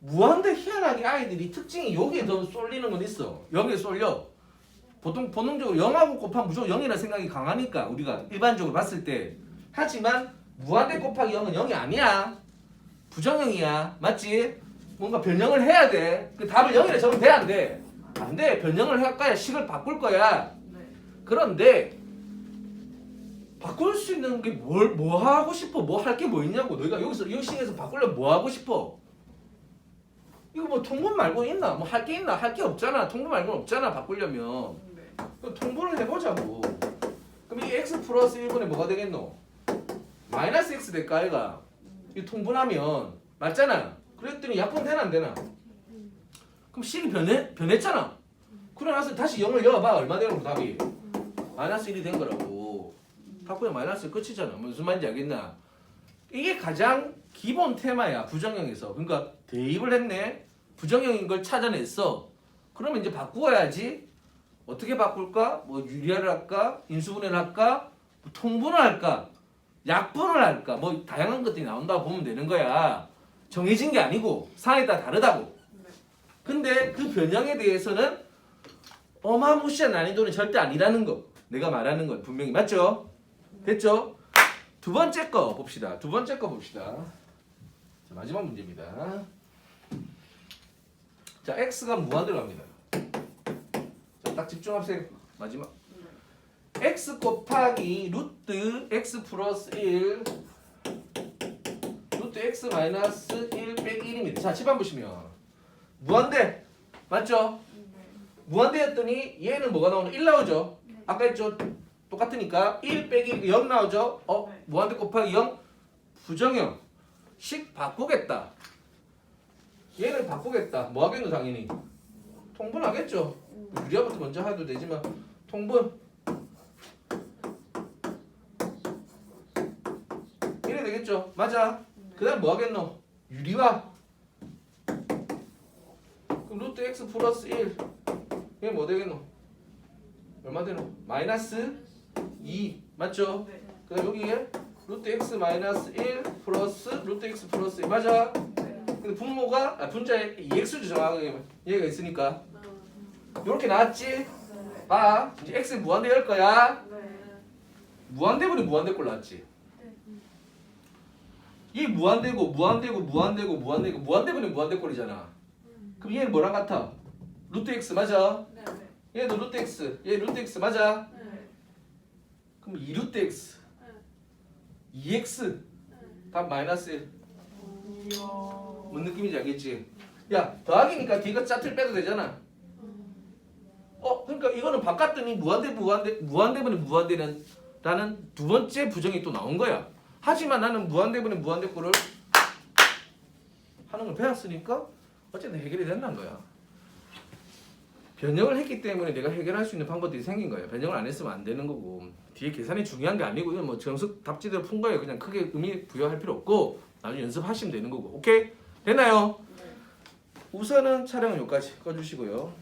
무한대 희한하게 아이들이 특징이 여기에 더 쏠리는 건 있어. 여기에 쏠려. 보통 본능적으로 0하고 곱하면 무조건 0이라 생각이 강하니까 우리가 일반적으로 봤을 때. 하지만 무한대 곱하기 0은 0이 아니야. 부정형이야. 맞지? 뭔가 변형을 해야 돼. 그 답을 0이라 적으면 돼, 안 돼? 안 돼. 변형을 할 거야. 식을 바꿀 거야. 네. 그런데 바꿀 수 있는 게 뭐 하고 싶어? 뭐 할 게 뭐 있냐고. 너희가 여기서 이 식에서 바꾸려면 뭐 하고 싶어? 이거 뭐 통분 말고 있나? 뭐 할 게 있나? 할 게 없잖아. 통분 말고는 없잖아. 바꾸려면. 네. 그럼 통분을 해보자고. 그럼 이 x 플러스 1분의 뭐가 되겠노? 마이너스 x 될까 아이가? 이 통분하면 맞잖아. 그랬더니 약분 되나 안 되나? 그럼 식이 변했잖아. 그러고 나서 다시 0을 열어봐. 얼마 되는 거 답이? 마이너스 1이 된 거라고. 바꾸면 마이너스 끝이잖아. 무슨 말인지 알겠나? 이게 가장 기본 테마야. 부정형에서. 그러니까 대입을 했네. 부정형인 걸 찾아냈어. 그러면 이제 바꾸어야지. 어떻게 바꿀까? 뭐 유리화를 할까? 인수분해를 할까? 뭐 통분을 할까? 약분을 할까? 뭐 다양한 것들이 나온다고 보면 되는 거야. 정해진 게 아니고 상황에 따라 다르다고. 네. 근데 그 변형에 대해서는 어마무시한 난이도는 절대 아니라는 거. 내가 말하는 건 분명히 맞죠? 됐죠? 두 번째 거 봅시다. 자, 마지막 문제입니다. 자, x가 무한대로 갑니다. 자, 딱 집중하세요. 마지막. x 곱하기 루트 x 플러스 1 루트 x 마이너스 1 빼기 1입니다. 자, 집안 보시면 무한대 맞죠? 무한대였더니 얘는 뭐가 나오나? 1 나오죠? 아까 했죠? 똑같으니까 1 빼기 0 나오죠? 네. 무한대 곱하기 0 부정형 식 바꾸겠다. 얘를 바꾸겠다. 뭐 하겠노 당연히? 통분하겠죠? 유리화부터 먼저 해도 되지만 통분 이래 되겠죠? 맞아. 그 다음 뭐 하겠노? 유리화. 그럼 루트 x 플러스 1 이게 뭐 되겠노? 얼마 되노? 마이너스 2 맞죠? 네. 그 다음 여기에 루트 x 마이너스 1 플러스 루트 x 플러스 1 맞아? 네. 근데 분모가 분자에 2x죠 정확하게 얘가 있으니까 이렇게 나왔지? 봐 이제 x 무한대 열 거야. 네. 무한대분이 무한대꼴 나왔지? 이 무한대고 무한대분이 무한대꼴이잖아. 그럼 얘는 뭐랑 같아? 루트 x 맞아? 네. 얘도 루트 x 얘 루트 x 맞아? 네. 그럼 2루트 x 2x 답 마이너스 1 이야. 뭔 느낌인지 알겠지? 야 더하기니까 뒤가 짜틀 빼도 되잖아. 그러니까 이거는 바꿨더니 무한대분의 무한대는 라는 두 번째 부정이 또 나온 거야. 하지만 나는 무한대분의 무한대꼴을 하는 걸 배웠으니까 어쨌든 해결이 된다는 거야. 변형을 했기 때문에 내가 해결할 수 있는 방법들이 생긴 거예요. 변형을 안 했으면 안 되는 거고 뒤에 계산이 중요한 게 아니고 이건 뭐 정석 답지대로 푼 거예요. 그냥 크게 의미 부여할 필요 없고 나중에 연습하시면 되는 거고. 오케이? 됐나요? 네. 우선은 촬영은 여기까지 꺼주시고요.